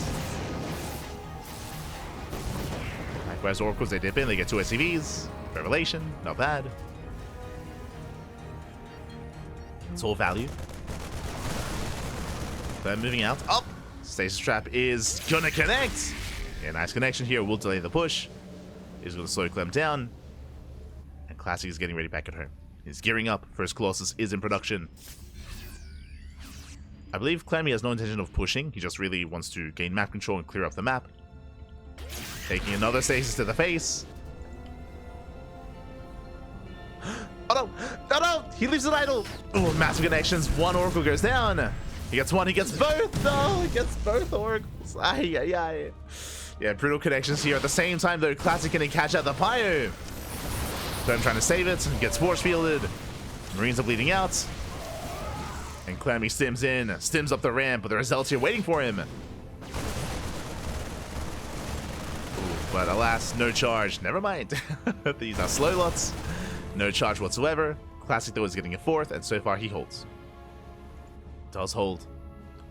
Likewise, Oracles, they dip in, they get 2 SCVs. Revelation, not bad. It's all value. They're moving out. Oh! Stasis Trap is gonna connect! Yeah, nice connection here. We'll delay the push. He's gonna slow Clem down. And Classic is getting ready back at home. He's gearing up. First Colossus is in production. I believe Clem has no intention of pushing. He just really wants to gain map control and clear up the map. Taking another Stasis to the face. Oh no! No, no! He leaves it idle! Oh, massive connections. One Oracle goes down. He gets one, he gets both! No! He gets both Oracles. Ay, ay, ay. Yeah, brutal connections here. At the same time, though, Classic can catch out the Pyro. Clem trying to save it. Gets force fielded. Marines are bleeding out. And Clammy stims in. Stims up the ramp, but there are Zealots here waiting for him. Ooh, but alas, no charge. Never mind. These are slow lots. No charge whatsoever. Classic, though, is getting a 4th, and so far he holds. Does hold.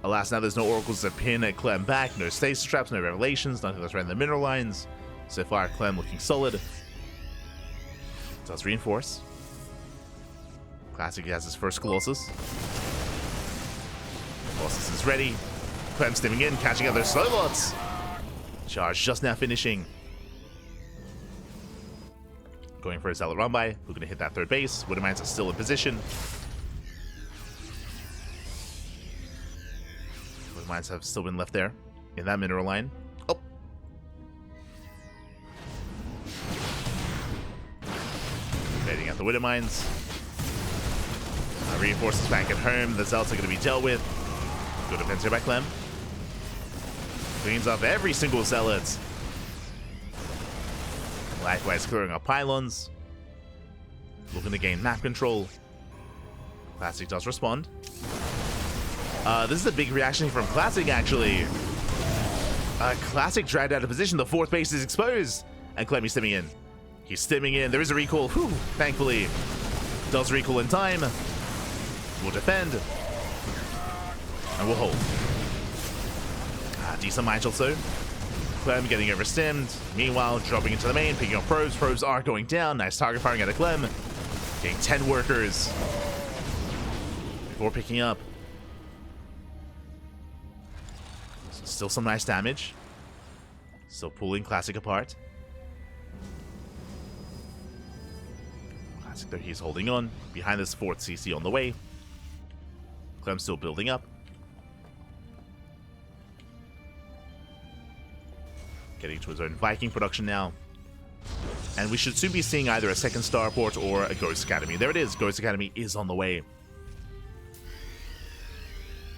Alas, now there's no Oracles to pin at Clem back. No Stasis Traps, no Revelations, nothing that's around the mineral lines. So far, Clem looking solid. Does reinforce. Classic has his first Colossus. Colossus is ready. Clem stimming in, catching other slow lots. Charge just now finishing. Going for a Zealot run by. We're going to hit that 3rd base. Widowmines are still in position. Widowmines have still been left there in that mineral line. Oh! Baiting out the Widowmines. Reinforces back at home. The Zealots are going to be dealt with. Good defense here by Clem. Cleans up every single Zealot. Likewise, clearing up pylons. Looking to gain map control. Classic does respond. This is a big reaction from Classic, actually. Classic dragged out of position. The 4th base is exposed. And Clem is stimming in. He's stimming in. There is a recall. Whew, thankfully. Does recall in time. We'll defend. And we'll hold. Decent mine also. Clem getting overstimmed. Meanwhile, dropping into the main, picking up probes. Probes are going down. Nice target firing out of Clem. Getting 10 workers. Before picking up. Still some nice damage. Still pulling Classic apart. Classic, though, he's holding on. Behind this 4th CC on the way. Clem still building up. Getting to his own Viking production now. And we should soon be seeing either a 2nd starport or a Ghost Academy. There it is. Ghost Academy is on the way.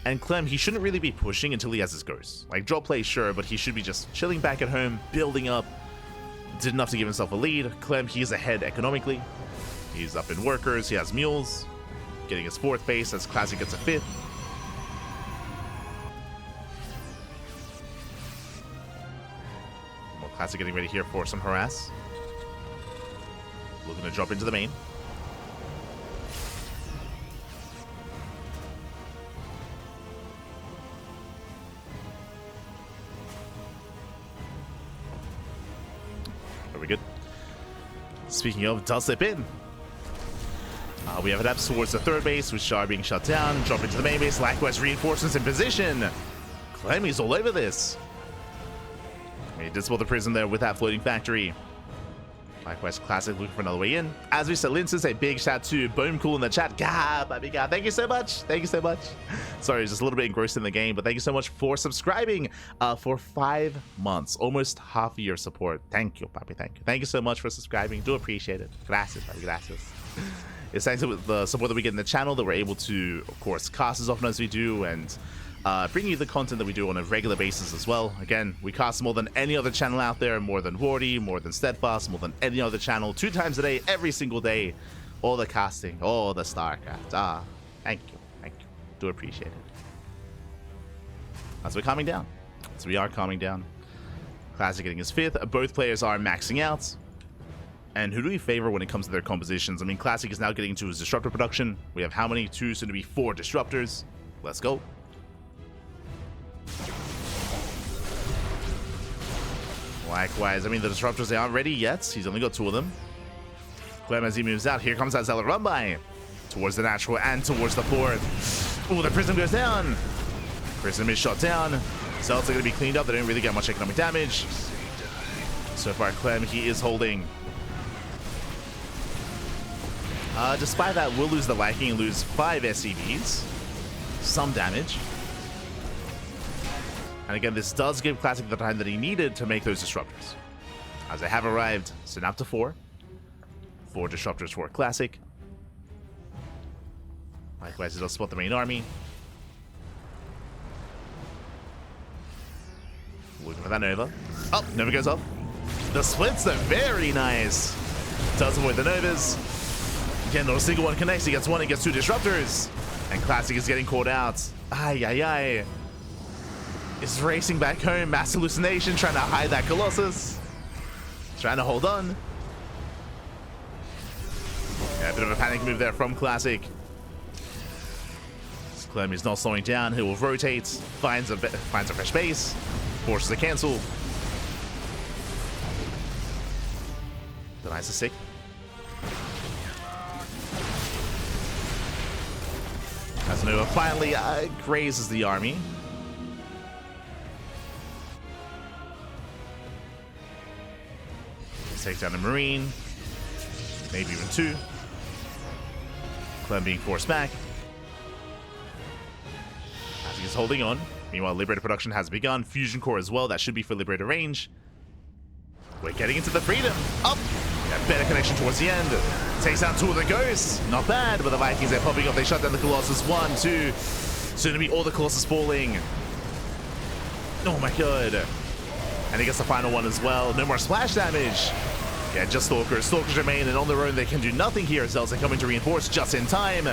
And Clem, he shouldn't really be pushing until he has his Ghost. Like, drop play, sure, but he should be just chilling back at home, building up. Did enough to give himself a lead. Clem, he's ahead economically. He's up in workers. He has mules. Getting his 4th base as Classic gets a 5th. More Classic getting ready here for some harass. Looking to drop into the main. Very good. Speaking of, does slip in. We have adapts towards the 3rd base, which are being shut down. Drop into the main base. Likewise, reinforcements in position. Clemmy's all over this. He did spot the prism there with that floating factory. Likewise, Classic looking for another way in. As we said, Linsis, a big shout to Boom Cool in the chat. Gab, baby God. Thank you so much. Thank you so much. Sorry, just a little bit engrossed in the game, but thank you so much for subscribing for 5 months. Almost half a year support. Thank you, papi. Thank you. Thank you so much for subscribing. Do appreciate it. Gracias, papi. Gracias. It's thanks to the support that we get in the channel that we're able to, of course, cast as often as we do and bring you the content that we do on a regular basis as well. Again, we cast more than any other channel out there, more than Wardy, more than Steadfast, more than any other channel, 2 times a day, every single day. All the casting, all the StarCraft. Thank you, thank you. Do appreciate it. As we're calming down. So we are calming down. Classic getting his 5th. Both players are maxing out. And who do we favor when it comes to their compositions? I mean, Classic is now getting into his disruptor production. We have how many? 2, soon to be 4 disruptors. Let's go. Likewise, I mean, the disruptors, they aren't ready yet. He's only got 2 of them. Clem, as he moves out, here comes that Zealot run by towards the natural and towards the port. Oh, the Prism goes down. Prism is shot down. Zealots are going to be cleaned up. They don't really get much economic damage. So far, Clem, he is holding. Despite that, we'll lose the Viking and lose 5 SCVs. Some damage. And again, this does give Classic the time that he needed to make those disruptors. As they have arrived, so now up to 4. 4 disruptors for Classic. Likewise, it'll spot the main army. Looking for that Nova. Oh, Nova goes off. The splits, though, very nice. Does avoid the Novas. Again, not a single one connects. He gets 1, he gets 2 disruptors. And Classic is getting caught out. Ay, ay, ay. Is racing back home. Mass hallucination, trying to hide that Colossus. Trying to hold on. Yeah, a bit of a panic move there from Classic. Clem is not slowing down. He will rotate, finds a fresh base, forces a cancel. Denies the sick. Casanova finally grazes the army. Takes down a Marine, maybe even 2. Clem being forced back. As he's holding on. Meanwhile, Liberator production has begun. Fusion Core as well. That should be for Liberator range. We're getting into the Freedom. Up! Yeah, better connection towards the end. Takes down 2 of the Ghosts. Not bad, but the Vikings, they're popping up. They shut down the Colossus. 1, 2. Soon to be all the Colossus falling. Oh my god. And he gets the final one as well. No more splash damage. Yeah, just Stalkers. Stalkers remain, and on their own, they can do nothing here. Zells are coming to reinforce just in time.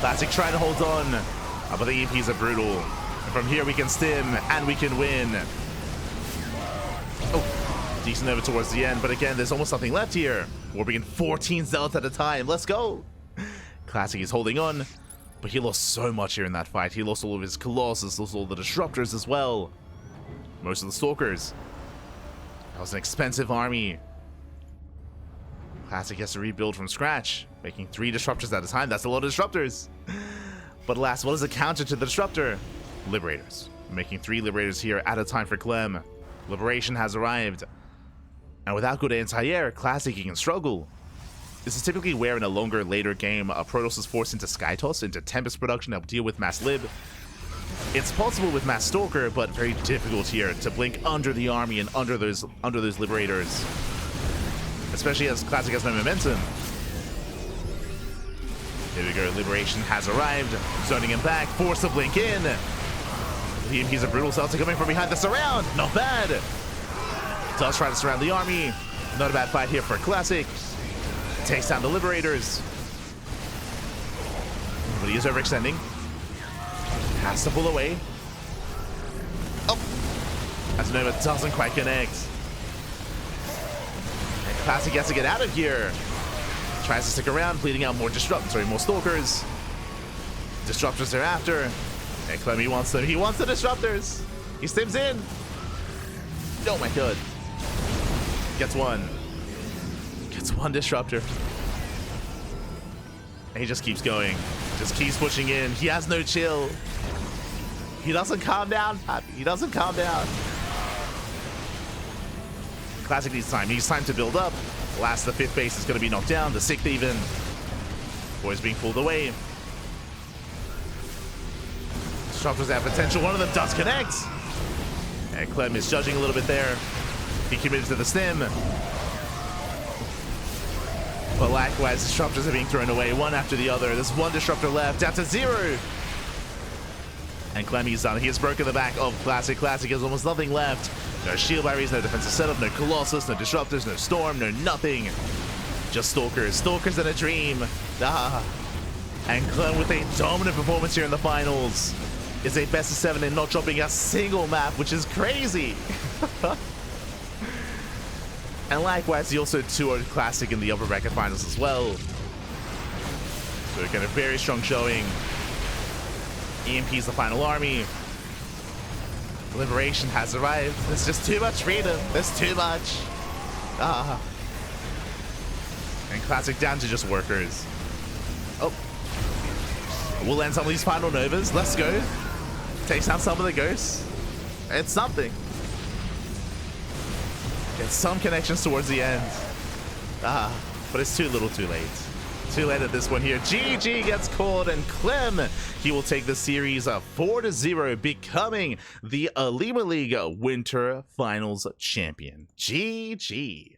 Classic trying to hold on. But the EMPs are brutal. And from here, we can stim, and we can win. Oh, decent over towards the end. But again, there's almost nothing left here. We're being 14 Zealots at a time. Let's go. Classic is holding on. But he lost so much here in that fight. He lost all of his Colossus, lost all the Disruptors as well. Most of the Stalkers. That was an expensive army. Classic has to rebuild from scratch, making 3 Disruptors at a time. That's a lot of Disruptors. But alas, what is the counter to the Disruptor? Liberators. Making 3 Liberators here at a time for Clem. Liberation has arrived. And without good anti-air, Classic can struggle. This is typically where in a longer, later game, Protoss is forced into Skytoss, into Tempest production to help deal with Mass Lib. It's possible with Mass Stalker, but very difficult here to blink under the army and under those Liberators. Especially as Classic has no momentum. Here we go, Liberation has arrived, zoning him back, forced to blink in. The EMPs are brutal, Celts are coming from behind the surround, not bad. Does try to surround the army, not a bad fight here for Classic. Takes down the Liberators. But he is overextending. Has to pull away. Oh! Casanova doesn't quite connect. And Classic has to get out of here. Tries to stick around, bleeding out more more Stalkers. Disruptors are after. And Clem, he wants them. He wants the Disruptors. He stims in. Oh my god. Gets 1. Gets 1 Disruptor. And he just keeps going. Just keeps pushing in. He has no chill. He doesn't calm down, Pappy. He doesn't calm down. Classic needs time. He needs time to build up. Last, the 5th base is going to be knocked down. The 6th even. Boys being pulled away. Disruptors have potential. One of them does connect. And Clem is judging a little bit there. He committed to the stim. But likewise, Disruptors are being thrown away one after the other. There's 1 Disruptor left, down to 0. And Clem, he's done. He has broken the back of Classic. Classic has almost nothing left. No shield barriers, no defensive setup, no Colossus, no Disruptors, no Storm, no nothing. Just Stalkers. Stalkers in a dream. Ah. And Clem with a dominant performance here in the finals. Is a best of 7 and not dropping a single map, which is crazy. And likewise, he also 2-0'd Classic in the upper bracket finals as well. So again, a very strong showing. EMP's the final army. Liberation has arrived. There's just too much freedom. There's too much. And Classic down to just workers. Oh. We'll end some of these final novas. Let's go. Takes down some of the ghosts. It's something. Get some connections towards the end. But it's too little too late. Too late at this one here. GG gets called, and Clem, he will take the series 4-0, becoming the OlimoLeague Winter Finals champion. GG.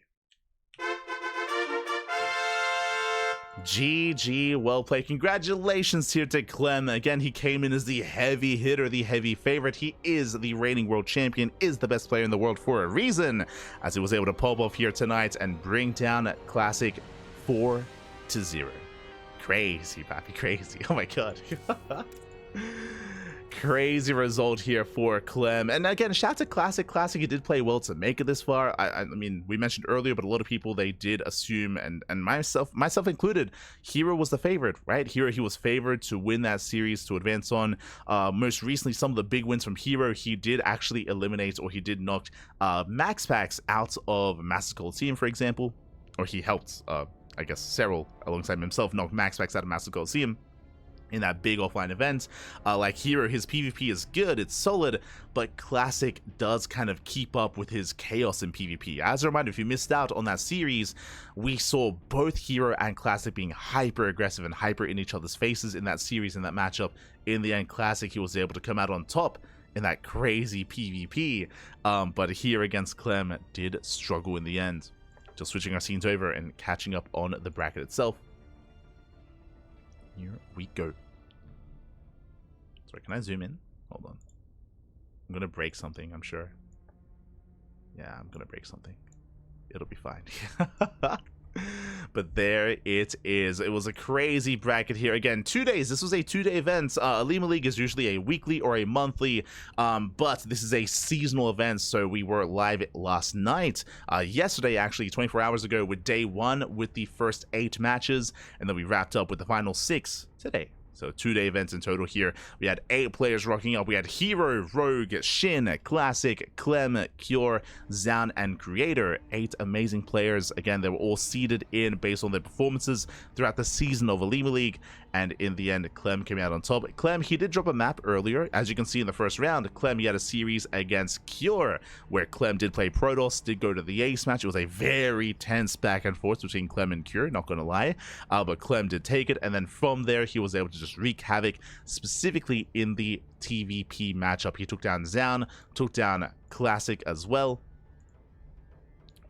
GG, well played. Congratulations here to Clem. Again, he came in as the heavy hitter, the heavy favorite. He is the reigning world champion, is the best player in the world for a reason, as he was able to pop off here tonight and bring down Classic 4-0. Crazy, papi, crazy. Oh my god. Crazy result here for Clem. And again, shout out to Classic. Classic, he did play well to make it this far. I mean, we mentioned earlier, but a lot of people, they did assume, and myself included, Hero was the favorite, right? Hero, he was favored to win that series, to advance on. Most recently, some of the big wins from Hero, he did actually eliminate, or he did knock MaxPax out of Master Coliseum, for example. Or he helped, I guess, several alongside himself knock MaxPax out of Master Coliseum in that big offline event. Like Hero, his PvP is good, it's solid, but Classic does kind of keep up with his chaos in PvP. As a reminder, if you missed out on that series, we saw both Hero and Classic being hyper aggressive and hyper in each other's faces in that series, in that matchup. In the end, Classic, he was able to come out on top in that crazy PvP, but here against Clem did struggle in the end. Just switching our scenes over and catching up on the bracket itself. Here we go. Sorry, can I zoom in? Hold on. I'm gonna break something, I'm sure. Yeah, I'm gonna break something. It'll be fine. But there it is. It was a crazy bracket here. Again, 2 days. This was a 2-day event. OlimoLeague is usually a weekly or a monthly, but this is a seasonal event, so we were live last night. Yesterday, actually, 24 hours ago, with day 1 with the first 8 matches, and then we wrapped up with the final 6 today. So 2-day events in total here. We had 8 players rocking up. We had Hero, Rogue, Shin, Classic, Clem, Cure, Zan, and Creator. 8 amazing players. Again, they were all seeded in based on their performances throughout the season of OlimoLeague. And in the end, Clem came out on top. Clem, he did drop a map earlier. As you can see in the first round, Clem, he had a series against Cure, where Clem did play Protoss, did go to the ace match. It was a very tense back and forth between Clem and Cure, not gonna lie. But Clem did take it, and then from there, he was able to just wreak havoc, specifically in the TvP matchup. He took down Zan, took down Classic as well.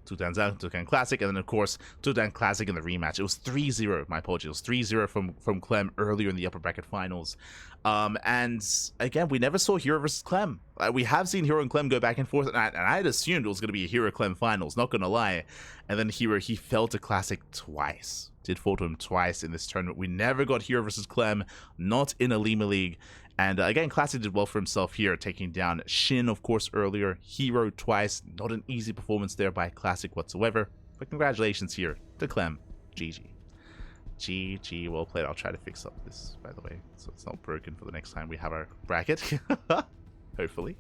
Took down Zan, took down Classic, and then of course took down Classic in the rematch. It was 3-0, my apologies. It was 3-0 from Clem earlier in the upper bracket finals. And again, we never saw Hero versus Clem. We have seen Hero and Clem go back and forth, and I had assumed it was going to be a Hero-Clem finals, not going to lie. And then Hero, he fell to Classic twice. Did fall to him twice in this tournament. We never got Hero versus Clem, not in OlimoLeague. And again, Classic did well for himself here, taking down Shin, of course, earlier. Hero twice. Not an easy performance there by Classic whatsoever. But congratulations here to Clem. GG. GG, well played. I'll try to fix up this, by the way, so it's not broken for the next time we have our bracket. Hopefully.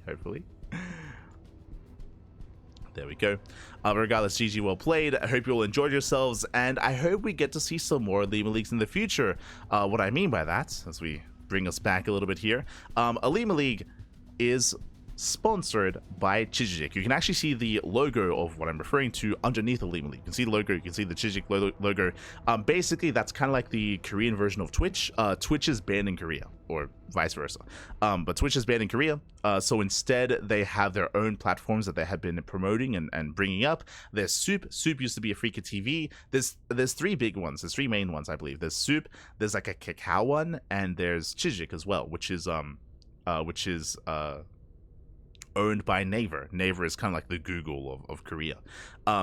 There we go. Regardless, GG, well played. I hope you all enjoyed yourselves, and I hope we get to see some more OlimoLeagues in the future. What I mean by that, as we bring us back a little bit here, OlimoLeague is sponsored by Chijik. You can actually see the logo of what I'm referring to underneath OlimoLeague. You can see the logo, you can see the Chijik logo. Basically, that's kind of like the Korean version of Twitch. Twitch is banned in Korea, or vice versa. But Twitch is banned in Korea, so instead they have their own platforms that they have been promoting and bringing up. There's Soup. Soup used to be a Freaka TV. There's 3 big ones. There's 3 main ones, I believe. There's Soup, there's like a Kakao one, and there's Chijik as well, which is owned by Naver. Naver is kind of like the Google of Korea.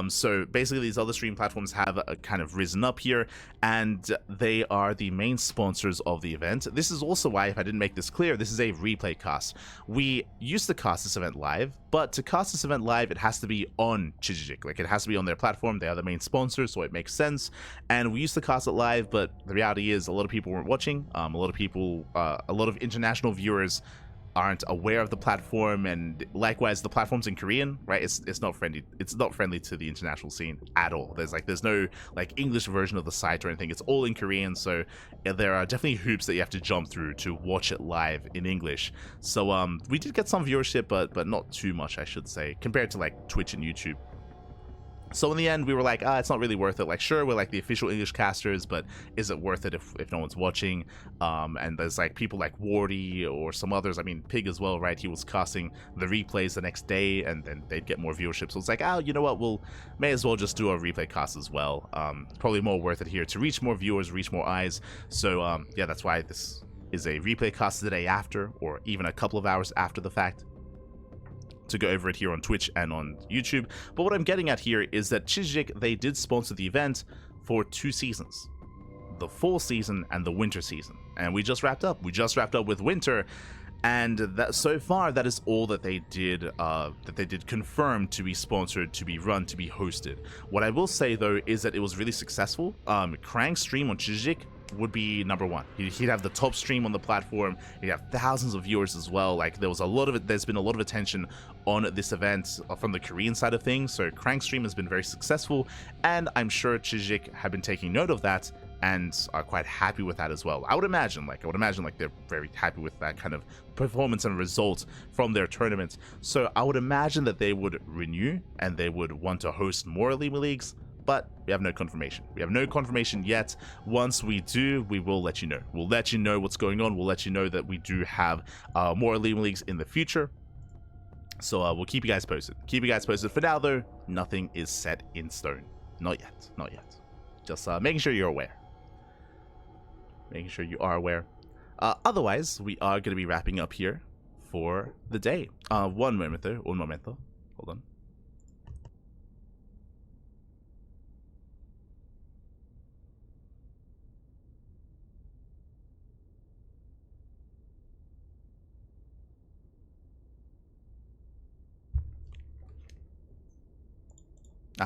So basically these other stream platforms have kind of risen up here, and they are the main sponsors of the event. This is also why, if I didn't make this clear, this is a replay cast. We used to cast this event live, but to cast this event live, it has to be on Chijik. Like, it has to be on their platform. They are the main sponsor, so it makes sense. And we used to cast it live, but the reality is a lot of people weren't watching. A lot of international viewers aren't aware of the platform, and likewise the platform's in Korean, right? It's not friendly. It's not friendly to the international scene at all. There's no like English version of the site or anything. It's all in Korean, so there are definitely hoops that you have to jump through to watch it live in English. So we did get some viewership, but not too much, I should say, compared to like Twitch and YouTube. So in the end, we were like, it's not really worth it. Like, sure, we're like the official English casters, but is it worth it if no one's watching? And there's like people like Wardy or some others. I mean, Pig as well, right? He was casting the replays the next day, and then they'd get more viewership. So it's like, you know what? We'll may as well just do a replay cast as well. Probably more worth it here to reach more viewers, reach more eyes. So yeah, that's why this is a replay cast the day after, or even a couple of hours after the fact, to go over it here on Twitch and on YouTube. But what I'm getting at here is that Chijik, they did sponsor the event for 2 seasons, the fall season and the winter season, and we just wrapped up with winter, and that so far that is all that they did confirm to be sponsored, to be run, to be hosted. What I will say though is that it was really successful. Crank's stream on Chijik would be #1. He'd have the top stream on the platform. He'd have thousands of viewers as well. Like, there's been a lot of attention on this event from the Korean side of things. So Crank's stream has been very successful, and I'm sure Chijik have been taking note of that and are quite happy with that as well. I would imagine they're very happy with that kind of performance and result from their tournament. So I would imagine that they would renew and they would want to host more OlimoLeagues. But we have no confirmation. We have no confirmation yet. Once we do, we will let you know. We'll let you know what's going on. We'll let you know that we do have more OlimoLeagues in the future. So we'll keep you guys posted. For now, though, nothing is set in stone. Not yet. Just making sure you're aware. Otherwise, we are going to be wrapping up here for the day. Un momento. Hold on.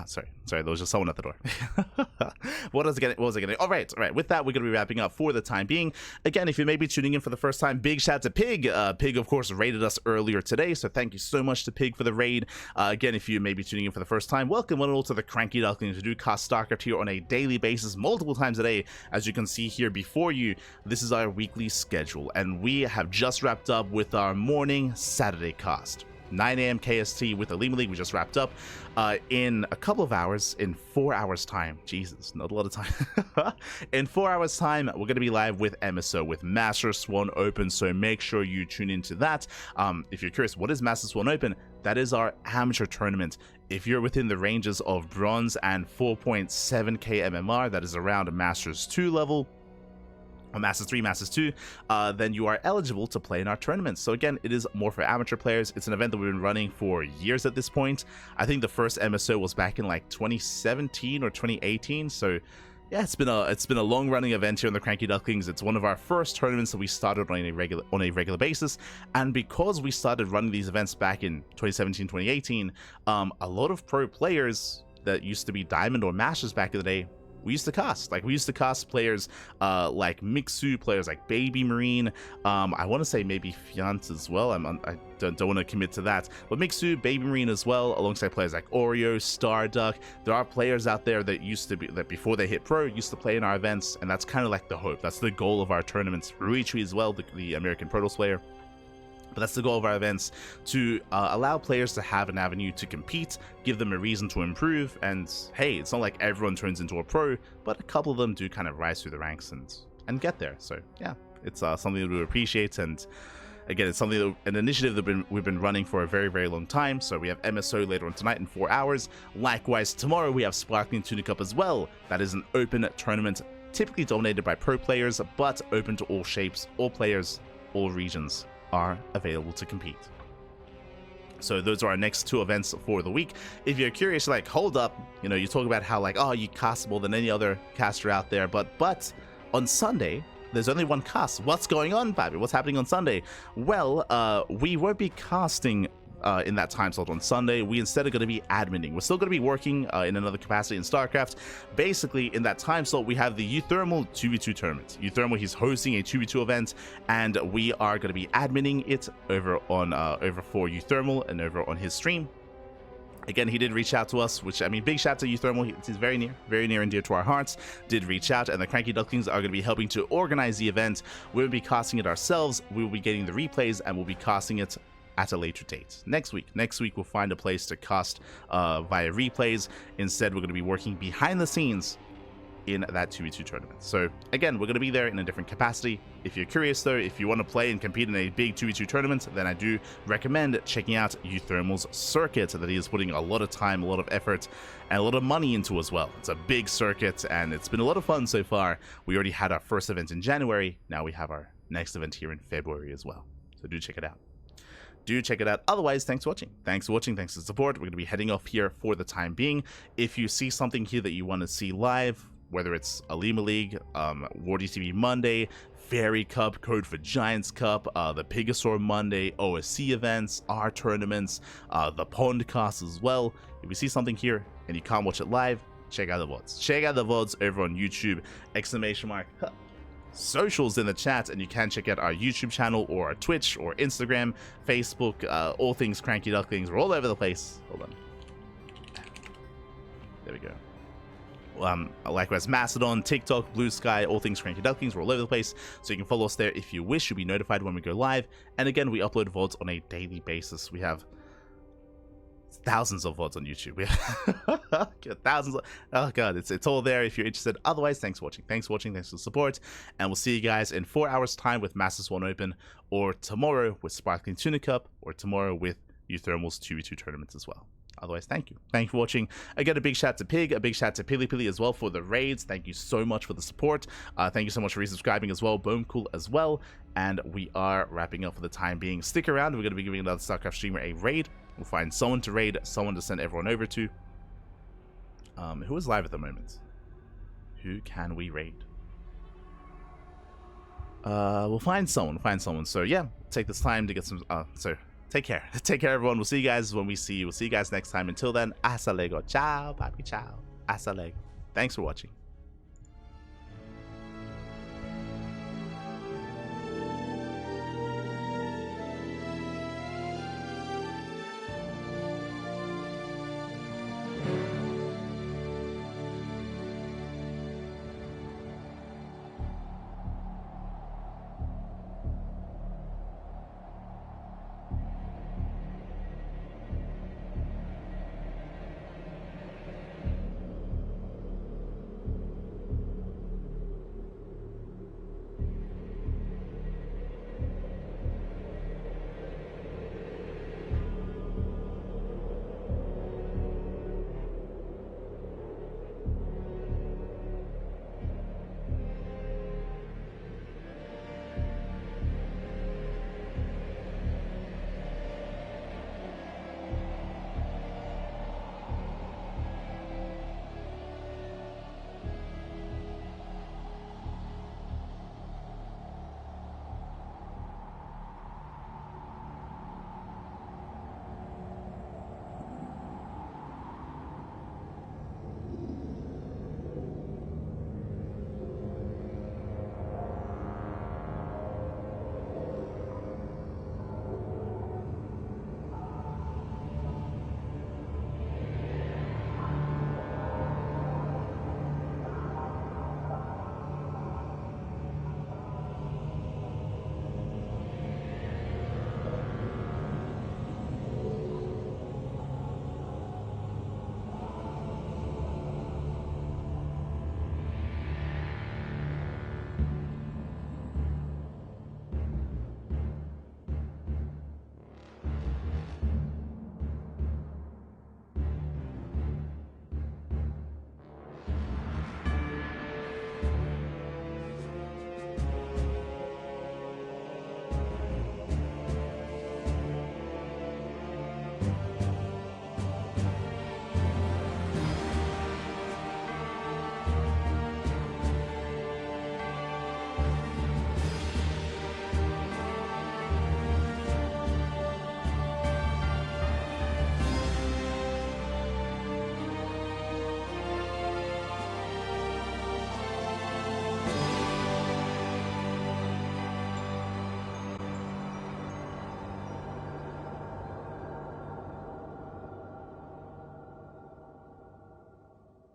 Sorry, there was just someone at the door. What was I getting? All right. With that, we're going to be wrapping up for the time being. Again, if you may be tuning in for the first time, big shout out to Pig. Pig, of course, raided us earlier today, so thank you so much to Pig for the raid. Again, if you may be tuning in for the first time, welcome one and all to the Cranky Ducklings. We do cast StarCraft here on a daily basis, multiple times a day. As you can see here before you, this is our weekly schedule, and we have just wrapped up with our morning Saturday cast. 9 a.m. KST with OlimoLeague. We just wrapped up in a couple of hours, in 4 hours time. Jesus, not a lot of time. In 4 hours time, we're going to be live with MSO, with Master Swan Open, so make sure you tune into that. If you're curious, what is Master Swan Open? That is our amateur tournament. If you're within the ranges of bronze and 4.7k MMR, that is around a Masters 2 level, Masters 3, Masters 2, then you are eligible to play in our tournaments. So again, it is more for amateur players. It's an event that we've been running for years at this point. I think the first MSO was back in like 2017 or 2018. So yeah, it's been a long running event here on the Cranky Ducklings. It's one of our first tournaments that we started on a regular basis, and because we started running these events back in 2017, 2018, a lot of pro players that used to be Diamond or Masters back in the day, we used to cast players like Mixu, players like Baby Marine. I want to say maybe Fiant as well. I don't want to commit to that. But Mixu, Baby Marine as well, alongside players like Oreo, Starduck. There are players out there that that before they hit pro, used to play in our events, and that's kind of like the hope. That's the goal of our tournaments. Ruichi as well, the American Protoss player. But that's the goal of our events, to allow players to have an avenue to compete, give them a reason to improve, and hey, it's not like everyone turns into a pro, but a couple of them do kind of rise through the ranks and get there. So yeah, it's something that we appreciate, and again, it's an initiative that we've been running for a very, very long time. So we have MSO later on tonight in 4 hours. Likewise, tomorrow we have Sparkling Tuna Cup as well. That is an open tournament, typically dominated by pro players, but open to all shapes, all players, all regions are available to compete. So those are our next 2 events for the week. If you're curious, like, hold up, you talk about how like, oh, you cast more than any other caster out there, but on Sunday there's only 1 cast. What's going on, Bobby? What's happening on Sunday? Well, we won't be casting in that time slot on Sunday, we instead are going to be adminning. We're still going to be working in another capacity in StarCraft. Basically, in that time slot, we have the Euthermal 2v2 tournament. Euthermal, he's hosting a 2v2 event, and we are going to be adminning it over for Euthermal and over on his stream. Again, he did reach out to us, which, I mean, big shout out to Euthermal. He's very near and dear to our hearts. Did reach out, and the Cranky Ducklings are going to be helping to organize the event. We'll be casting it ourselves. We will be getting the replays, and we'll be casting it at a later date. Next week, we'll find a place to cast via replays. Instead, we're going to be working behind the scenes in that 2v2 tournament. So again, we're going to be there in a different capacity. If you're curious though, if you want to play and compete in a big 2v2 tournament, then I do recommend checking out Euthermal's circuit that he is putting a lot of time, a lot of effort, and a lot of money into as well. It's a big circuit, and it's been a lot of fun so far. We already had our first event in January. Now we have our next event here in February as well. So do check it out. Do check it out. Otherwise, thanks for watching. Thanks for the support. We're going to be heading off here for the time being. If you see something here that you want to see live, whether it's OlimoLeague, Wardy TV Monday, Fairy Cup, Code for Giants Cup, the Pigasaur Monday, OSC events, our tournaments, the Pondcast as well. If you see something here and you can't watch it live, check out the VODs. Check out the VODs over on YouTube, ! Socials in the chat, and you can check out our YouTube channel or our Twitch or Instagram, Facebook, all things Cranky Ducklings. We're all over the place. Hold on. There we go. Likewise, Mastodon, TikTok, Blue Sky, all things Cranky Ducklings. We're all over the place, so you can follow us there if you wish. You'll be notified when we go live. And again, we upload VODs on a daily basis. We have thousands of VODs on YouTube. We have thousands. Oh god, it's all there if you're interested. Otherwise, thanks for watching. Thanks for the support, and we'll see you guys in 4 hours time with Masters 1 Open, or tomorrow with Sparkling Tuna Cup, or tomorrow with Euthermal's 2v2 tournaments as well. Otherwise, thank you. Thank you for watching. Again, a big shout to Pig, a big shout to Pili as well for the raids. Thank you so much for the support. Thank you so much for resubscribing as well. Boom, cool as well. And we are wrapping up for the time being. Stick around. We're going to be giving another StarCraft streamer a raid. We'll find someone to raid, someone to send everyone over to. Who is live at the moment? Who can we raid? We'll find someone. So yeah, take this time to get some. So take care. Take care, everyone. We'll see you guys when we see you. We'll see you guys next time. Until then, hasta luego. Ciao, papi, ciao. Hasta luego. Thanks for watching.